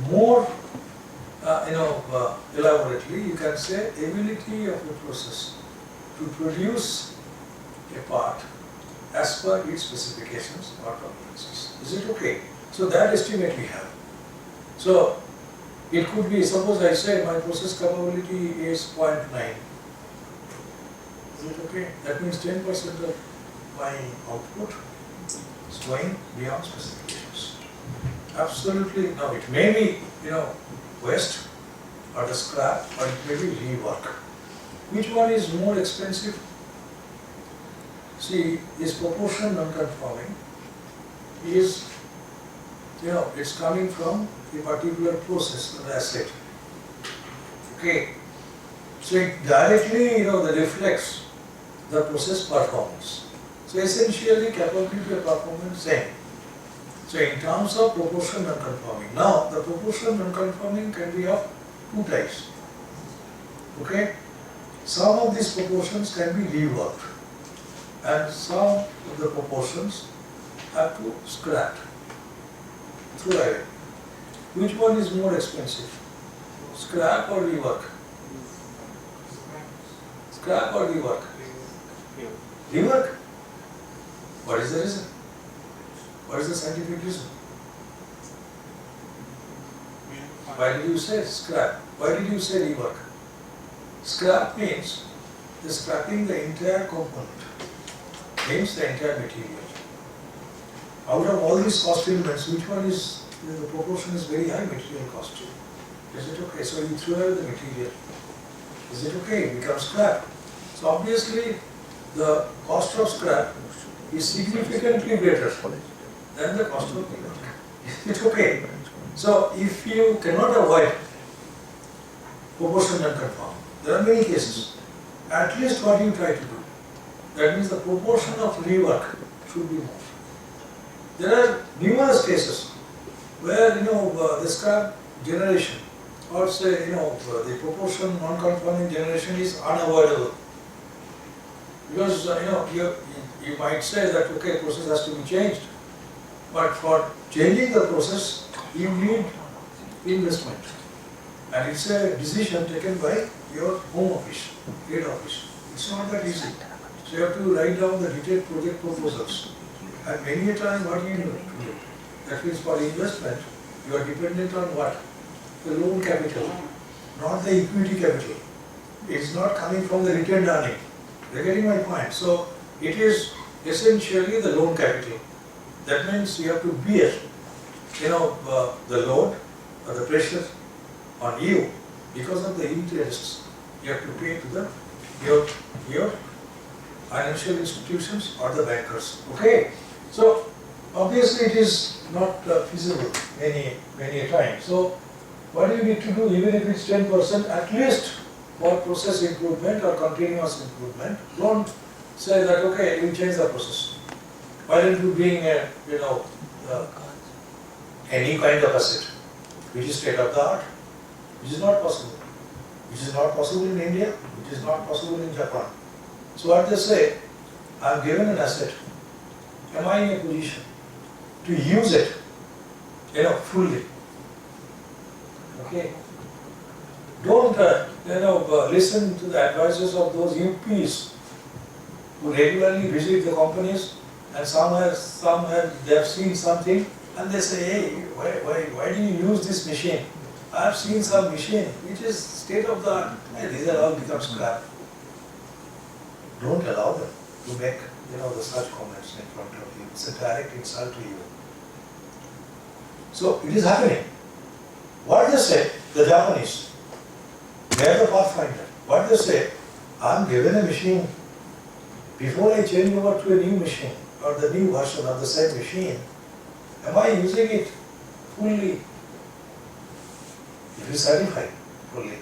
A: More elaborately, you can say ability of a process to produce a part as per its specifications or tolerances. Is it okay? So that estimate we have. So it could be, suppose I say my process capability is 0.9. Is it okay? That means 10% of my output is going beyond specifications. Absolutely, no, it may be, waste or the scrap or it may be rework. Which one is more expensive? See, is proportion non-conforming is, it's coming from a particular process or asset. Okay. So it directly, that reflects the process performance. So essentially capability of performance same. So in terms of proportion non-conforming. Now the proportion non-conforming can be of 2 types. Okay. Some of these proportions can be reworked and some of the proportions have to scrap. Throw away. Which one is more expensive? Scrap or rework? Scrap or rework? Rework? What is the reason? What is the scientific reason? Why did you say scrap? Why did you say rework? Scrap means the scrapping the entire component, means the entire material. Out of all these cost elements, which one is, the proportion is very high, material cost. Is it okay? So you throw away the material. Is it okay? It becomes scrap. So obviously, the cost of scrap is significantly greater than the cost of new work. Is it okay? So if you cannot avoid proportion non-conform, there are many cases. At least what you try to do. That means the proportion of rework should be more. There are numerous cases where the scrap generation, or say the proportion non-conforming generation is unavoidable. Because you might say that okay, process has to be changed, but for changing the process you need investment, and it's a decision taken by your home office, head office. It's not that easy. So you have to write down the detailed project proposals, and many a time what you do, that means for investment you are dependent on what? The loan capital, not the equity capital. It's not coming from the retained earning. You're getting my point. So it is essentially the loan capital. That means you have to bear, the load or the pressure on you because of the interests you have to pay to your financial institutions or the bankers. Okay. So obviously it is not feasible many a time. So what do you need to do? Even if it's 10%, at least for process improvement or continuous improvement, don't say that okay, you change the process. Why don't you bring any kind of asset which is state of the art, which is not possible. Which is not possible in India, which is not possible in Japan. So what they say, I am given an asset. Am I in a position to use it, fully? Okay. Don't listen to the advices of those UPs who regularly visit the companies, and they have seen something and they say, hey, why do you use this machine? I have seen some machine which is state of the art, and these are all become scrap. Don't allow them to make the such comments in front of you. It's a direct insult to you. So it is happening. What they say, the Japanese, they are the pathfinder. What they say, I am given a machine. Before I change over to a new machine or the new version of the same machine, am I using it fully? If you certify fully,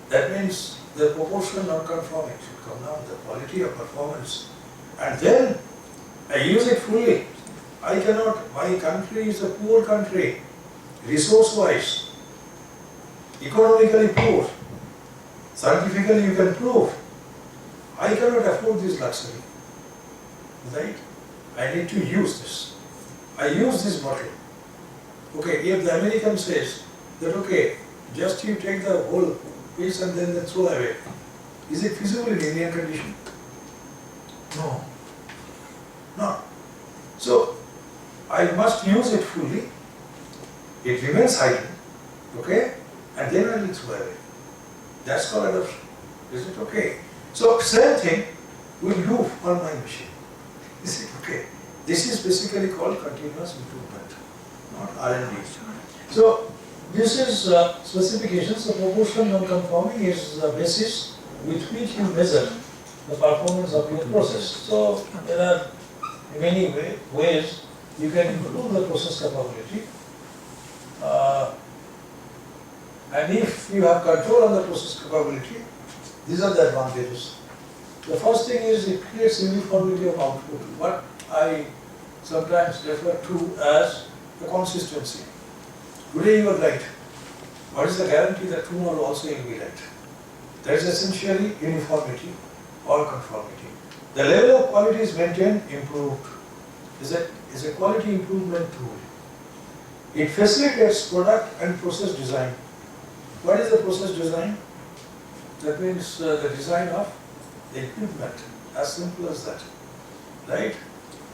A: that means the proportion non-conforming should come down, the quality of performance. And then I use it fully. I cannot, my country is a poor country, resource-wise, economically poor, scientifically you can prove. I cannot afford this luxury, right? I need to use this. I use this bottle. Okay, if the American says that okay, just you take the whole piece and then throw away, is it feasible in Indian condition? No. No. So, I must use it fully. It remains hidden, okay? And then I will throw away. That's called adoption. Is it okay? So, same thing we'll do on my machine. Is it okay? This is basically called continuous improvement, not R&D. So, this is specifications. The proportion non-conforming is the basis with which you measure the performance of your process. So, there are many ways you can improve the process capability. And if you have control on the process capability, these are the advantages. The first thing is it creates uniformity of output, what I sometimes refer to as the consistency. Today you are right. What is the guarantee that tomorrow also you will be right? That is essentially uniformity or conformity. The level of quality is maintained, improved. Is a quality improvement tool. It facilitates product and process design. What is the process design? That means the design of the equipment, as simple as that, right?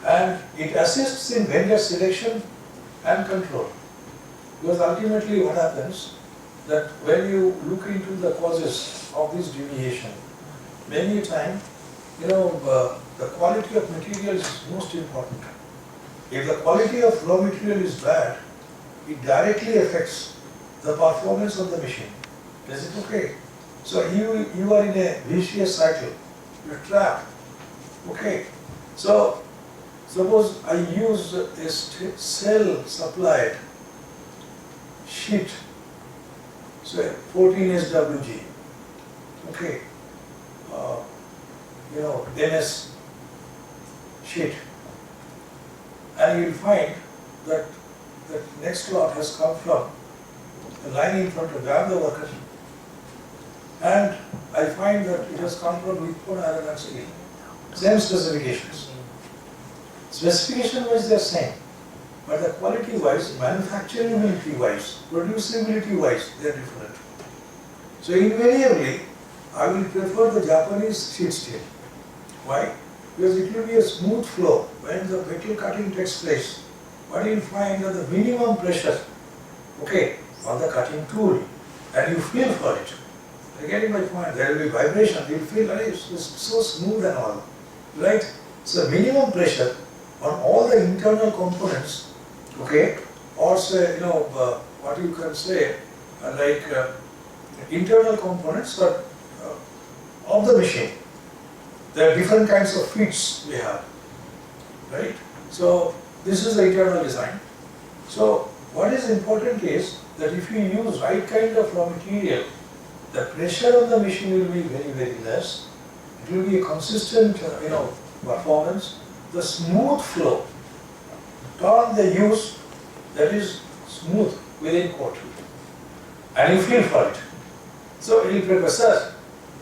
A: And it assists in vendor selection and control. Because ultimately what happens, that when you look into the causes of this deviation, many times, the quality of material is most important. If the quality of raw material is bad, it directly affects the performance of the machine. Is it okay? So you are in a vicious cycle. You're trapped. Okay. So suppose I use a cell supplied sheet, say 14 SWG. Okay. MS sheet, and you'll find that the next lot has come from the line in front of the other worker, and I find that it has come from Wipro iron and steel. Same specifications. Specification-wise they are same, but the quality-wise, manufacturability-wise, producibility-wise, they are different. So invariably, I will prefer the Japanese sheet steel. Why? Because it will be a smooth flow when the metal cutting takes place. But you will find that the minimum pressure, okay, on the cutting tool, and you feel for it. You're getting my point. There will be vibration. You will feel like it's so smooth and all, right? So minimum pressure on all the internal components, okay, or say what you can say internal components of the machine. There are different kinds of feeds we have, right? So this is the internal design. So what is important is that if you use right kind of raw material, the pressure on the machine will be very, very less. It will be a consistent, performance. The smooth flow, turn the use that is smooth within quote, and you feel for it. So you will prefer, sir,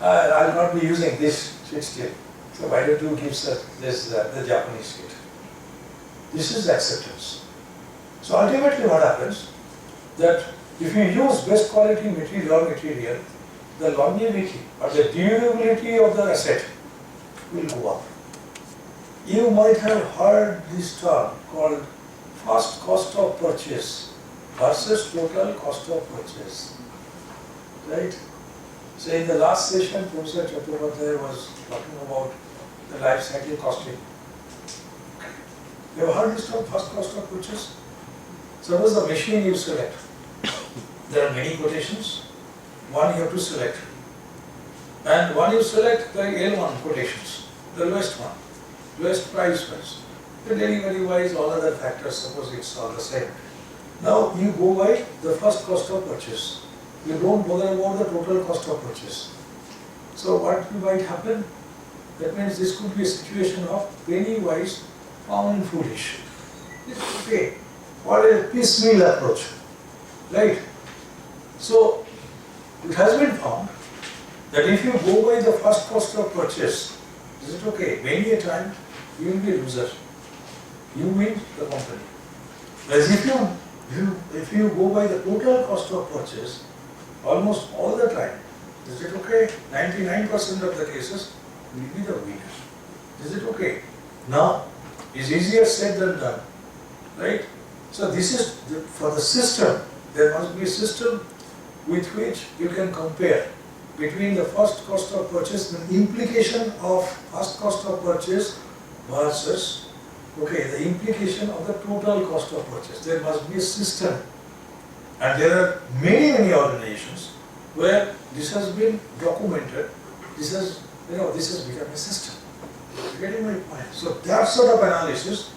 A: I will not be using this sheet steel. So why don't you give the Japanese sheet? This is acceptance. So ultimately what happens, that if you use best quality raw material, the longevity or the durability of the asset will go up. You might have heard this term called first cost of purchase versus total cost of purchase, right? So in the last session, Professor Chattopadhyay was talking about the life cycle costing. You have heard this term, first cost of purchase? Suppose the machine you select, there are many quotations, one you have to select. And one you select the L1 quotations, the lowest one, lowest price wise. The delivery wise, all other factors, suppose it's all the same. Now you go by the first cost of purchase. You don't bother about the total cost of purchase. So what might happen? That means this could be a situation of penny wise, pound foolish. Okay, or a piecemeal approach, right? So it has been found that if you go by the first cost of purchase, is it okay? Many a time you will be a loser. You win the company. Whereas if you go by the total cost of purchase, almost all the time, is it okay? 99% of the cases will be the winner. Is it okay? Now, it's easier said than done, right? So this is for the system. There must be a system with which you can compare between the first cost of purchase, the implication of first cost of purchase versus, the implication of the total cost of purchase. There must be a system. And there are many organizations where this has been documented. This has become a system. You're getting my point? So that sort of analysis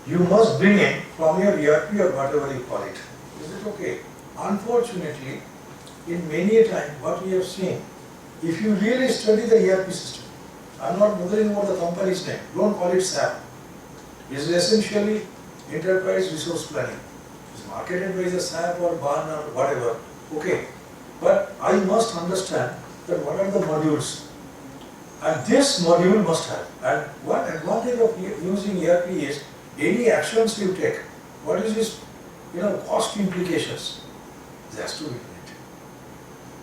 A: you must bring in from your ERP or whatever you call it. Is it okay? Unfortunately, in many a time what we have seen, if you really study the ERP system, I'm not bothering about the company's name, don't call it SAP. It's essentially enterprise resource planning. It's marketed by the SAP or BAN or whatever, okay. But I must understand that what are the modules. And this module must have. And one advantage of using ERP is any actions you take, what is this, cost implications? It has to be made.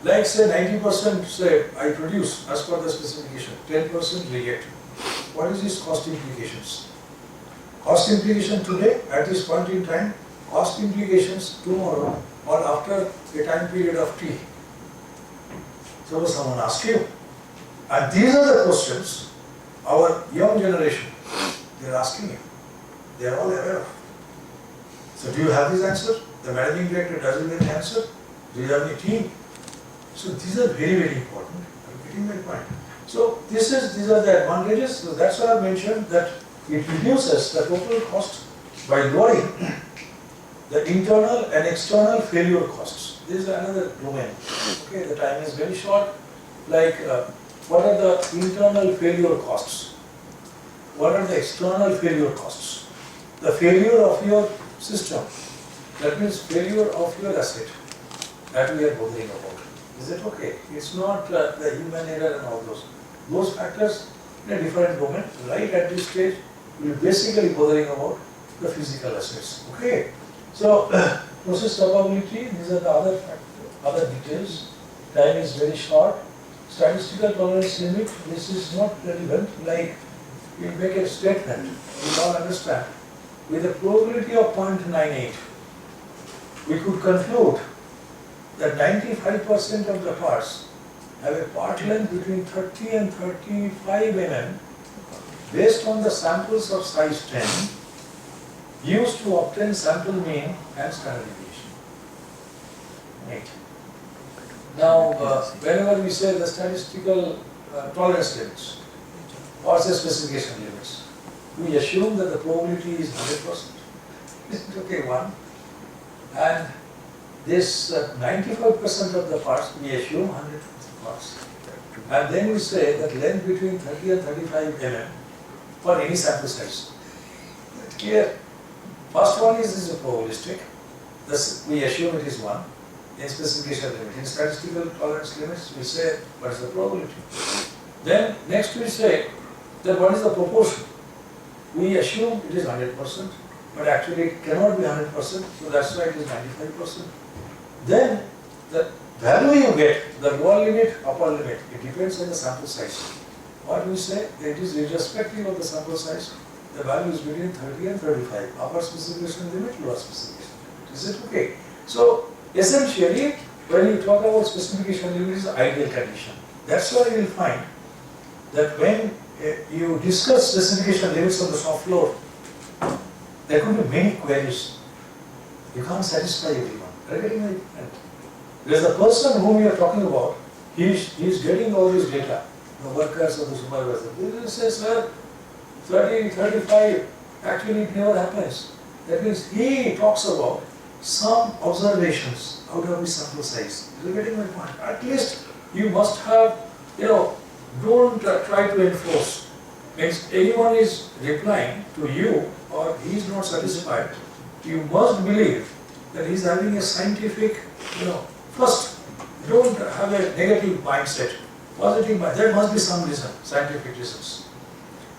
A: Like say 90% say I produce as per the specification, 10% reject. What is this cost implications? Cost implication today at this point in time, cost implications tomorrow or after a time period of T. Suppose someone asks you, and these are the questions our young generation, they are asking you. They are all aware of. So do you have this answer? The managing director doesn't get the answer. Do you have any team? So these are very, very important. Are you getting my point? So these are the advantages. So that's why I mentioned that it reduces the total cost by lowering the internal and external failure costs. This is another domain. Okay, the time is very short. Like, what are the internal failure costs? What are the external failure costs? The failure of your system, that means failure of your asset, that we are bothering about. Is it okay? It's not the human error and all those. Those factors in a different domain. Right at this stage, we are basically bothering about the physical assets. Okay? So, process capability, these are the other details. Time is very short. Statistical tolerance limit, this is not relevant. Like, we make a statement, we all understand. With a probability of 0.98, we could conclude that 95% of the parts have a part length between 30 and 35 mm based on the samples of size 10 used to obtain sample mean and standard deviation. Right. Now, whenever we say the statistical tolerance limits or say specification limits, we assume that the probability is 100%. Okay, one. And this 95% of the parts, we assume 100% parts. And then we say that length between 30 and 35 mm for any sample size. Here, first one is probabilistic. This, we assume it is 1. In specification limit, in statistical tolerance limits, we say what is the probability. Then next we say that what is the proportion. We assume it is 100%, but actually it cannot be 100%, so that's why it is 95%. Then the value you get, the lower limit, upper limit, it depends on the sample size. What we say, it is irrespective of the sample size, the value is between 30 and 35, upper specification limit, lower specification limit. Is it okay? So essentially, when you talk about specification limit, it is the ideal condition. That's why you will find that when you discuss specification limits on the shop floor, there could be many queries. You can't satisfy everyone. Are you getting my point? There's the person whom you are talking about, he is getting all this data, the workers or the supervisor. They will say, sir, 30, 35, actually it never happens. That means he talks about some observations out of his sample size. Are you getting my point? At least you must have, don't try to enforce. Means anyone is replying to you or he is not satisfied, you must believe that he is having a scientific, first, don't have a negative mindset. Positive mind, there must be some reason, scientific reasons.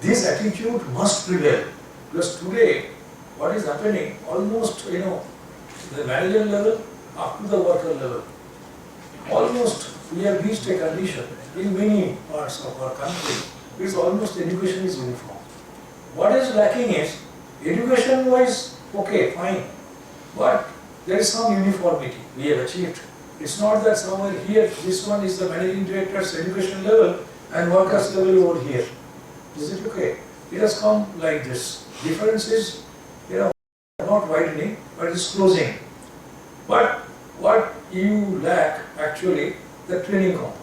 A: This attitude must prevail. Because today, what is happening, almost, the manager level up to the worker level, almost we have reached a condition in many parts of our country, which almost education is uniform. What is lacking is, education-wise, okay, fine, but there is some uniformity we have achieved. It's not that somewhere here, this one is the managing director's education level and workers level over here. Is it okay? It has come like this. Difference is, not widening, but it's closing. But what you lack actually, the training component.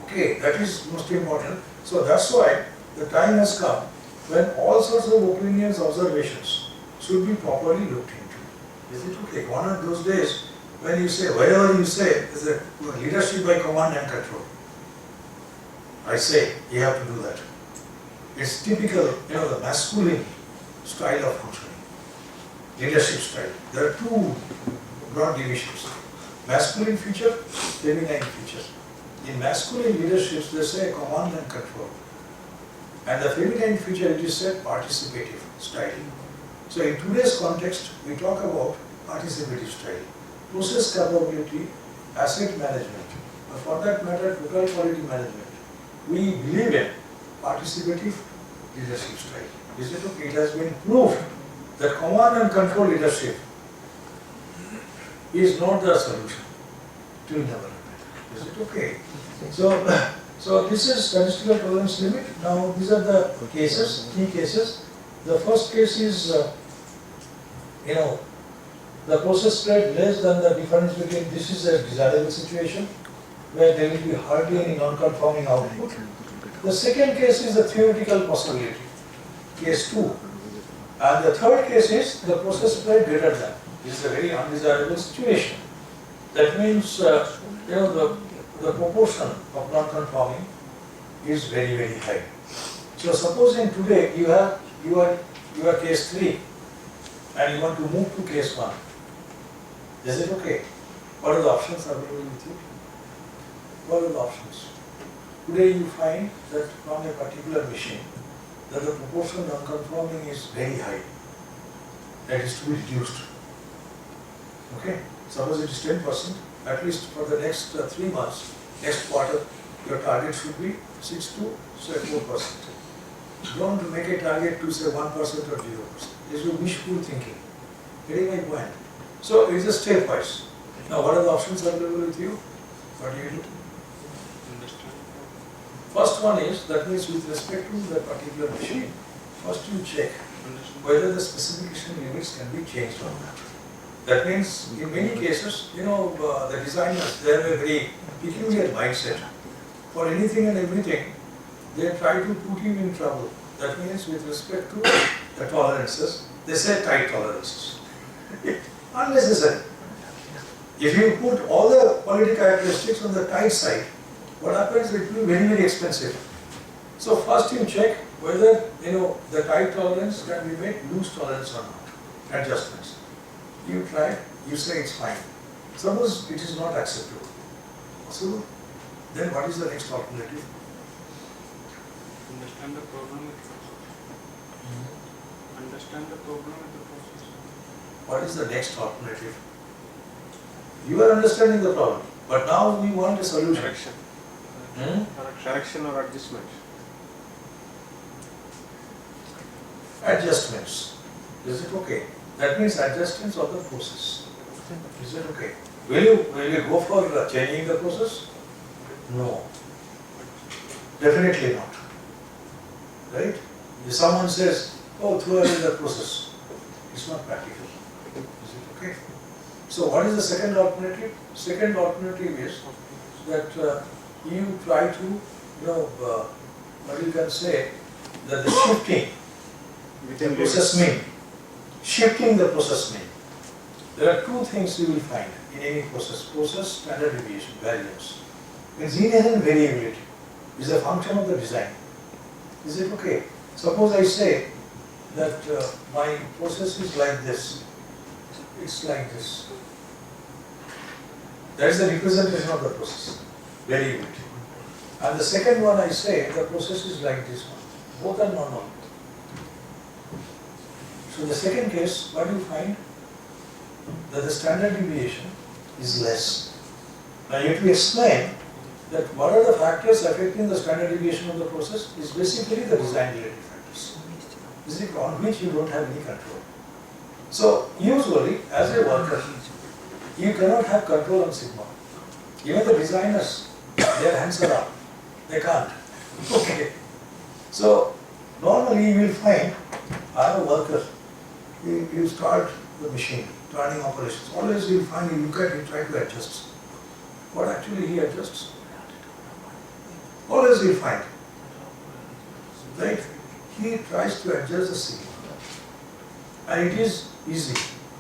A: Okay, that is most important. So that's why the time has come when all sorts of opinions, observations should be properly looked into. Is it okay? One of those days when you say, wherever you say, is a leadership by command and control. I say, you have to do that. It's typical, the masculine style of functioning. Leadership style. There are two broad divisions. Masculine feature, feminine feature. In masculine leaderships, they say command and control. And the feminine feature, it is said participative style. So in today's context, we talk about participative style. Process capability, asset management, or for that matter, total quality management. We believe in participative leadership style. Is it okay? It has been proved that command and control leadership is not the solution to development. Is it okay? So this is statistical tolerance limit. Now these are the cases, key cases. The first case is, the process spread less than the difference between, this is a desirable situation where there will be hardly any non-conforming output. The second case is the theoretical possibility, case 2. And the third case is the process spread greater than. This is a very undesirable situation. That means, the proportion of non-conforming is very, very high. So supposing today you are case 3 and you want to move to case 1. Is it okay? What are the options available with you? What are the options? Today you find that from a particular machine that the proportion non-conforming is very high. That is to be reduced. Okay? Suppose it is 10%, at least for the next 3 months, next quarter, your target should be 6 to say 4%. Don't make a target to say 1% or 0%. This is wishful thinking. Getting my point? So it is a stepwise. Now what are the options available with you? What do you do? First one is, that means with respect to the particular machine, first you check whether the specification limits can be changed or not. That means in many cases, the designers, they have a very peculiar mindset. For anything and everything, they try to put you in trouble. That means with respect to the tolerances, they say tight tolerances. Unnecessary. If you put all the quality characteristics on the tight side, what happens? It will be very, very expensive. So first you check whether the tight tolerance can be made loose tolerance or not. Adjustments. You try, you say it's fine. Suppose it is not acceptable. Possible? Then what is the next alternative?
B: Understand the problem with the process. Understand the problem with the process.
A: What is the next alternative? You are understanding the problem, but now we want a solution.
B: Correction. Correction or adjustment.
A: Adjustments. Is it okay? That means adjustments of the process. Is it okay? Will you go for changing the process? No. Definitely not. Right? If someone says, oh, throw away the process, it's not practical. Is it okay? So what is the second alternative? Second alternative is that you try to, what you can say, that the shifting the process mean. Shifting the process mean. There are two things you will find in any process. Process standard deviation, variance. Means inherent variability is a function of the design. Is it okay? Suppose I say that my process is like this. It's like this. That is the representation of the process. Variability. And the second one I say the process is like this one. Both are normal. So the second case, what do you find? That the standard deviation is less. Now you have to explain that what are the factors affecting the standard deviation of the process is basically the design related factors. Is it on which you don't have any control. So usually as a worker, you cannot have control on sigma. Even the designers, their hands are up. They can't. Okay. So normally you will find, I am a worker, you start the machine, turning operations. Always you will find, you look at it, try to adjust. What actually he adjusts? Always you will find. Right? He tries to adjust the sigma. And it is easy,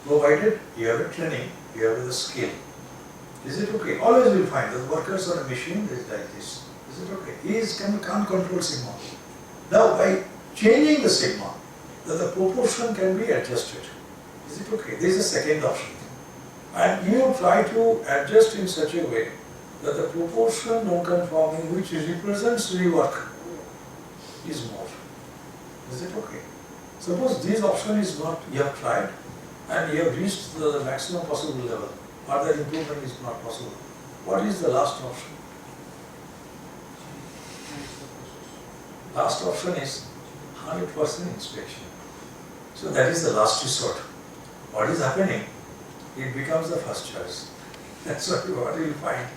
A: provided you have a training, you have the skill. Is it okay? Always you will find that the workers on a machine is like this. Is it okay? He can't control sigma. Now by changing the sigma, that the proportion can be adjusted. Is it okay? This is the second option. And you try to adjust in such a way that the proportion non-conforming which represents rework is more. Is it okay? Suppose this option is not, you have tried and you have reached the maximum possible level, or the improvement is not possible. What is the last option? Last option is 100% inspection. So that is the last resort. What is happening? It becomes the first choice. That's what you will find.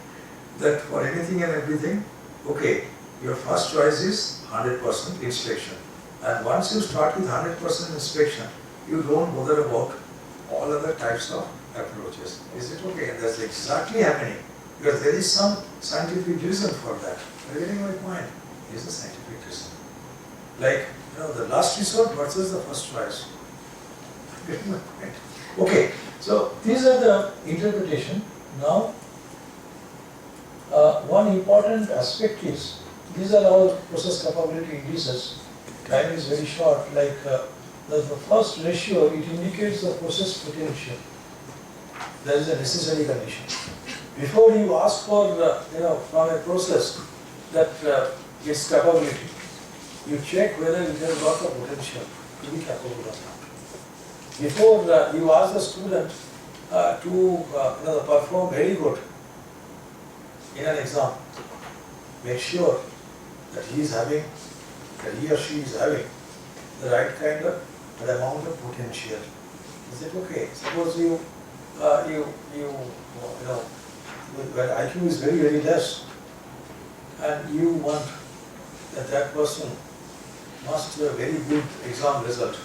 A: That for anything and everything, okay, your first choice is 100% inspection. And once you start with 100% inspection, you don't bother about all other types of approaches. Is it okay? And that's exactly happening. Because there is some scientific reason for that. Are you getting my point? There is a scientific reason. Like, the last resort versus the first choice. Getting my point? Okay, so these are the interpretation. Now, one important aspect is, these are all process capability indices. Time is very short, like the first ratio, it indicates the process potential. That is a necessary condition. Before you ask for, from a process that its capability, you check whether it has got the potential to be capable or not. Before you ask the student to perform very good in an exam, make sure that he or she is having the right kind of amount of potential. Is it okay? Suppose when IQ is very, very less, and you want that person must have a very good exam result, it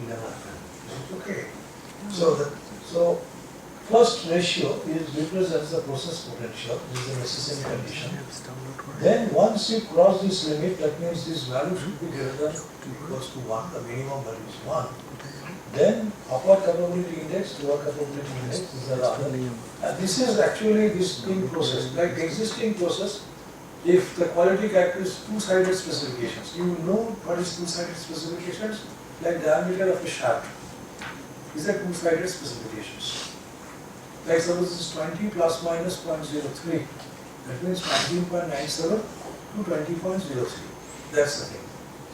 A: will never happen. Is it okay? So first ratio represents the process potential. This is a necessary condition. Then once you cross this limit, that means this value should be greater than or equals to 1, the minimum value is 1. Then upper capability index, lower capability index, these are the other. And this is actually this in process. Like the existing process, if the quality character is two-sided specifications, you know what is two-sided specifications? Like diameter of a shaft. These are two-sided specifications. Like suppose this is 20 plus minus 0.03. That means 19.97 to 20.03. That's the thing.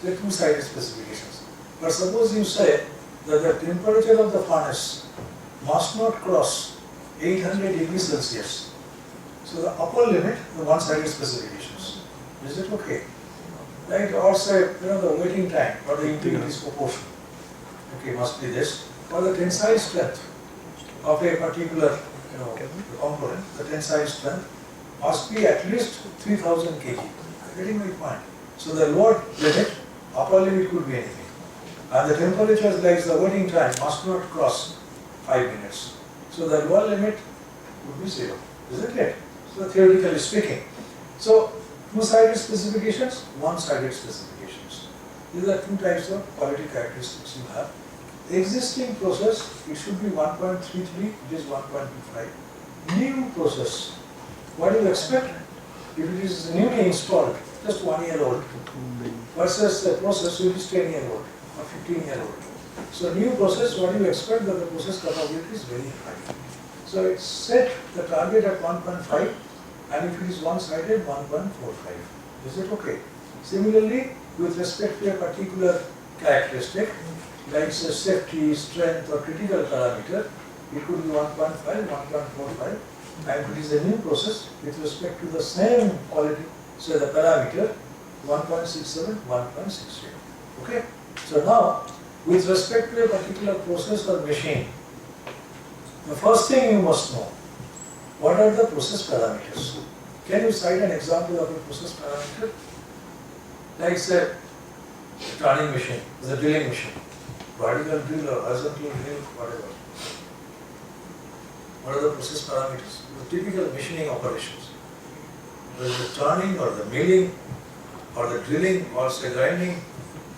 A: They're two-sided specifications. But suppose you say that the temperature of the furnace must not cross 800 degrees Celsius. So the upper limit, the one-sided specifications. Is it okay? Right? Or say, the waiting time or the impedance proportion. Okay, must be this. Or the tensile strength of a particular, component, the tensile strength must be at least 3000 kg. Getting my point? So the lower limit, upper limit could be anything. And the temperatures like the waiting time must not cross 5 minutes. So the lower limit would be 0. Isn't it? So theoretically speaking. So two-sided specifications, one-sided specifications. These are two types of quality characteristics you have. The existing process, it should be 1.33, it is 1.25. New process, what do you expect? If it is newly installed, just 1 year old, versus the process which is 10 year old or 15 year old. So new process, what do you expect? That the process capability is very high. So it's set the target at 1.5, and if it is one-sided, 1.45. Is it okay? Similarly, with respect to a particular characteristic, like say safety, strength, or critical parameter, it could be 1.5, 1.45, and if it is a new process with respect to the same quality, so the parameter 1.67, 1.68. Okay? So now, with respect to a particular process or machine, the first thing you must know, what are the process parameters? Can you cite an example of a process parameter? Like say, a turning machine, the drilling machine, vertical drill or horizontal drill, whatever. What are the process parameters? The typical machining operations. Whether the turning or the milling or the drilling or say grinding,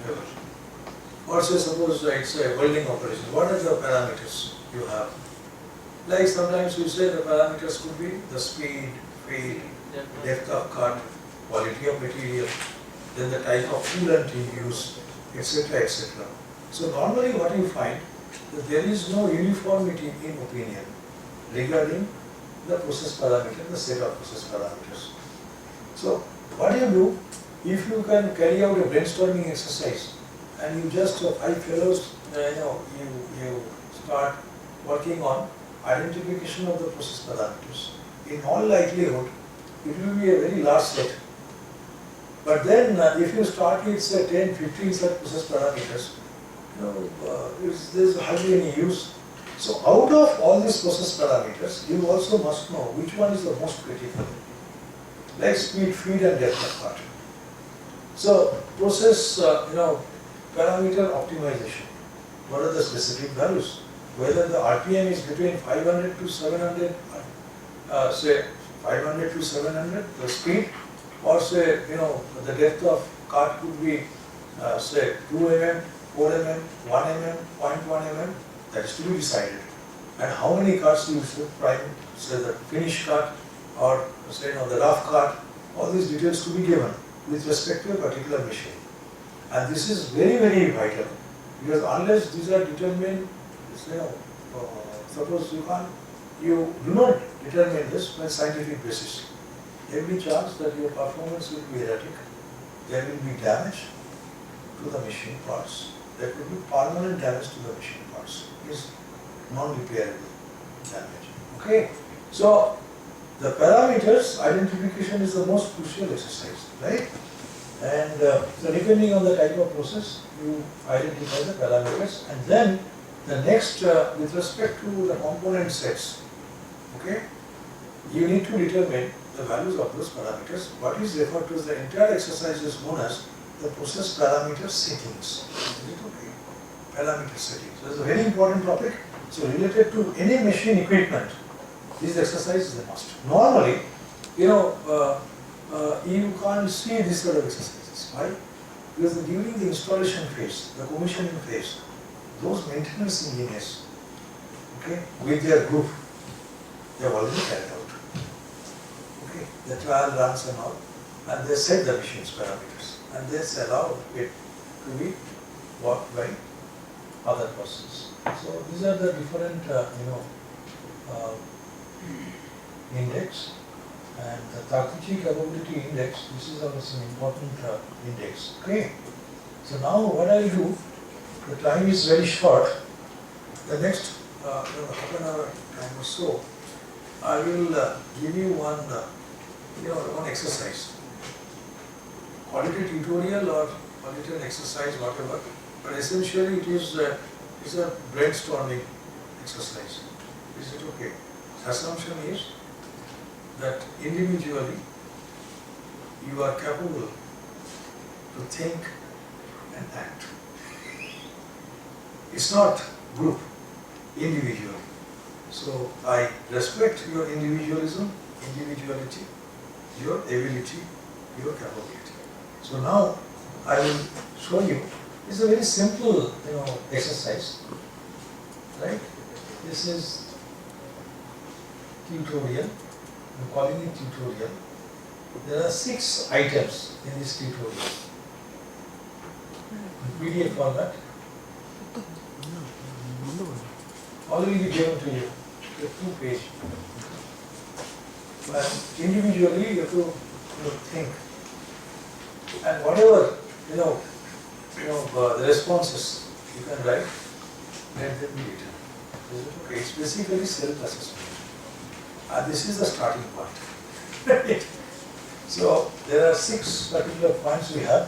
A: whatever. Or say suppose it's a welding operation. What are the parameters you have? Like sometimes you say the parameters could be the speed, feed, depth of cut, quality of material, then the type of coolant you use, etc. etc. So normally what you find, that there is no uniformity in opinion regarding the process parameter, the set of process parameters. So what do? If you can carry out a brainstorming exercise and you just 5 fellows, you start working on identification of the process parameters. In all likelihood, it will be a very large set. But then if you start with say 10, 15 such process parameters, there's hardly any use. So out of all these process parameters, you also must know which one is the most critical. Like speed, feed and depth of cut. So process, parameter optimization. What are the specific values? Whether the RPM is between 500 to 700, say 500 to 700, the speed, or say, the depth of cut could be, say 2 mm, 4 mm, 1 mm, 0.1 mm, that is to be decided. And how many cuts you should prime, say the finish cut, or say, the rough cut, all these details to be given with respect to a particular machine. And this is very, very vital, because unless these are determined, suppose you do not determine this by scientific basis. Every chance that your performance will be erratic, there will be damage to the machine parts. There could be permanent damage to the machine parts. It is non-repairable damage. Okay? So, the parameters identification is the most crucial exercise, right? And so depending on the type of process, you identify the parameters, and then the next, with respect to the component sets, okay, you need to determine the values of those parameters. What is referred to as the entire exercise is known as the process parameter settings. Is it okay? Parameter settings. So it's a very important topic. So related to any machine equipment, this exercise is a must. Normally, you can't see this sort of exercises. Why? Because during the installation phase, the commissioning phase, those maintenance engineers, okay, with their group, they have already carried out. Okay, the trial runs and all, and they set the machine's parameters, and they allow it to be worked by other persons. So these are the different, index, and the Takuchi capability index. This is also an important index. Okay. So now what I will do, the time is very short. The next half an hour time or so, I will give you one, one exercise. Call it a tutorial or call it an exercise, whatever. But essentially, it is a brainstorming exercise. Is it okay? The assumption is that individually you are capable to think and act. It's not group, individual. So I respect your individualism, individuality, your ability, your capability. So now I will show you. It's a very simple, exercise, right? This is tutorial. I'm calling it tutorial. There are 6 items in this tutorial. In PDF format. All will be given to you. The 2-page. And individually you have to think. And whatever the responses you can write, let them be written. Is it okay? It's basically self-assessment. This is the starting point. So there are 6 particular points we have.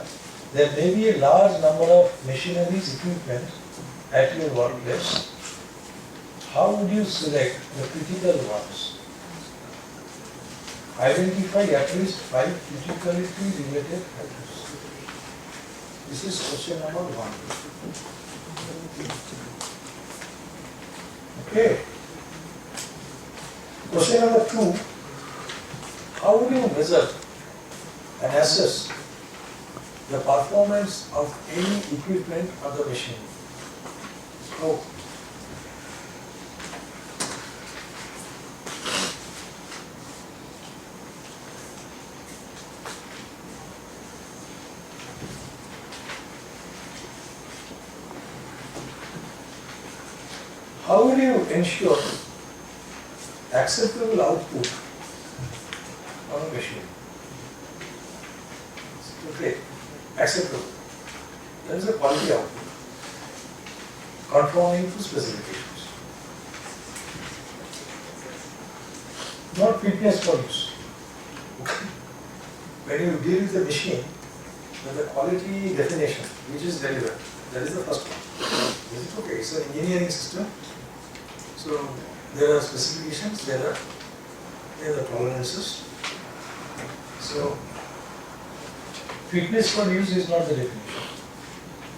A: There may be a large number of machineries, equipment at your workplace. How would you select the critical ones? Identify at least 5 criticality related factors. This is question number 1. Okay. Question number 2. How would you measure and assess the performance of any equipment or the machine? How? How will you ensure acceptable output on a machine? Okay, acceptable. There is a quality output conforming to specifications. Not fitness for use. Okay. When you deal with the machine, then the quality definition which is delivered, That is the first one. Is it okay? It's an engineering system. So there are specifications, there are tolerances. So fitness for use is not the definition.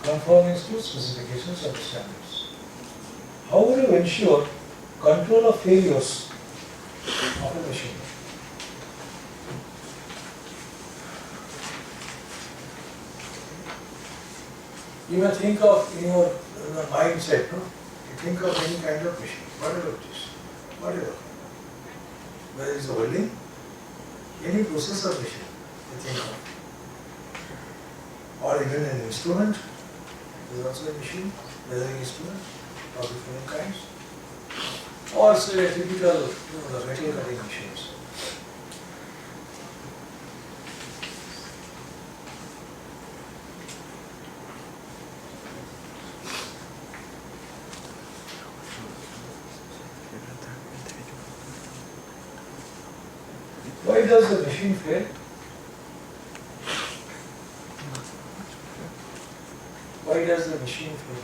A: Conforming to specifications of the standards. How will you ensure control of failures of a machine? You may think of in your mindset, no? You think of any kind of machine, whatever it is, whatever. Whether it's a welding, any process of machine, you think of. Or even an instrument, is also a machine, welding instrument of different kinds. Or say a typical the metal cutting machines. Why does the machine fail? Why does the machine fail?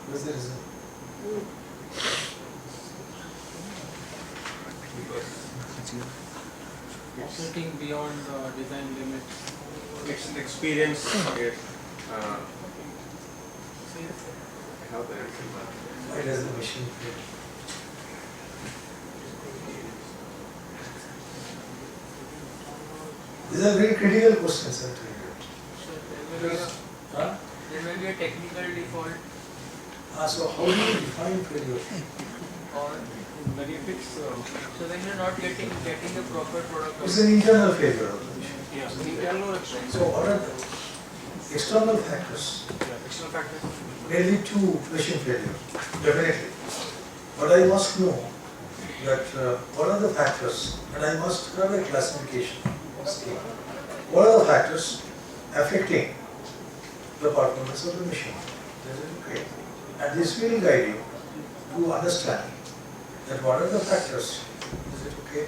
A: What's the reason?
B: It's getting beyond the design limits.
D: It's an experience. It, how the answer,
A: Why does the machine fail? These are very critical questions, I tell you.
B: So there will be
A: Huh?
B: a technical default,
A: So how do you define failure?
B: or when if it's so when you're not getting the proper product.
A: It's an internal failure of the machine.
B: Yeah, internal or external.
A: So what are the external factors?
B: External factors.
A: May lead to machine failure, definitely. But I must know that what are the factors, and I must have a classification scheme. What are the factors affecting the performance of the machine? Is it okay? And this will guide you to understand that what are the factors, is it okay?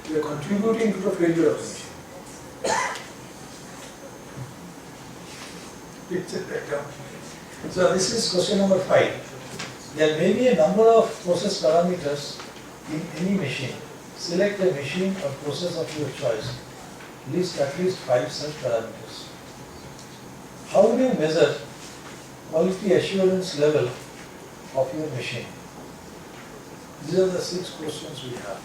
A: You are contributing to the failure of the machine. It's a background. So this is question number 5. There may be a number of process parameters in any machine. Select a machine or process of your choice. List at least 5 such parameters. How do you measure quality assurance level of your machine? These are the 6 questions we have.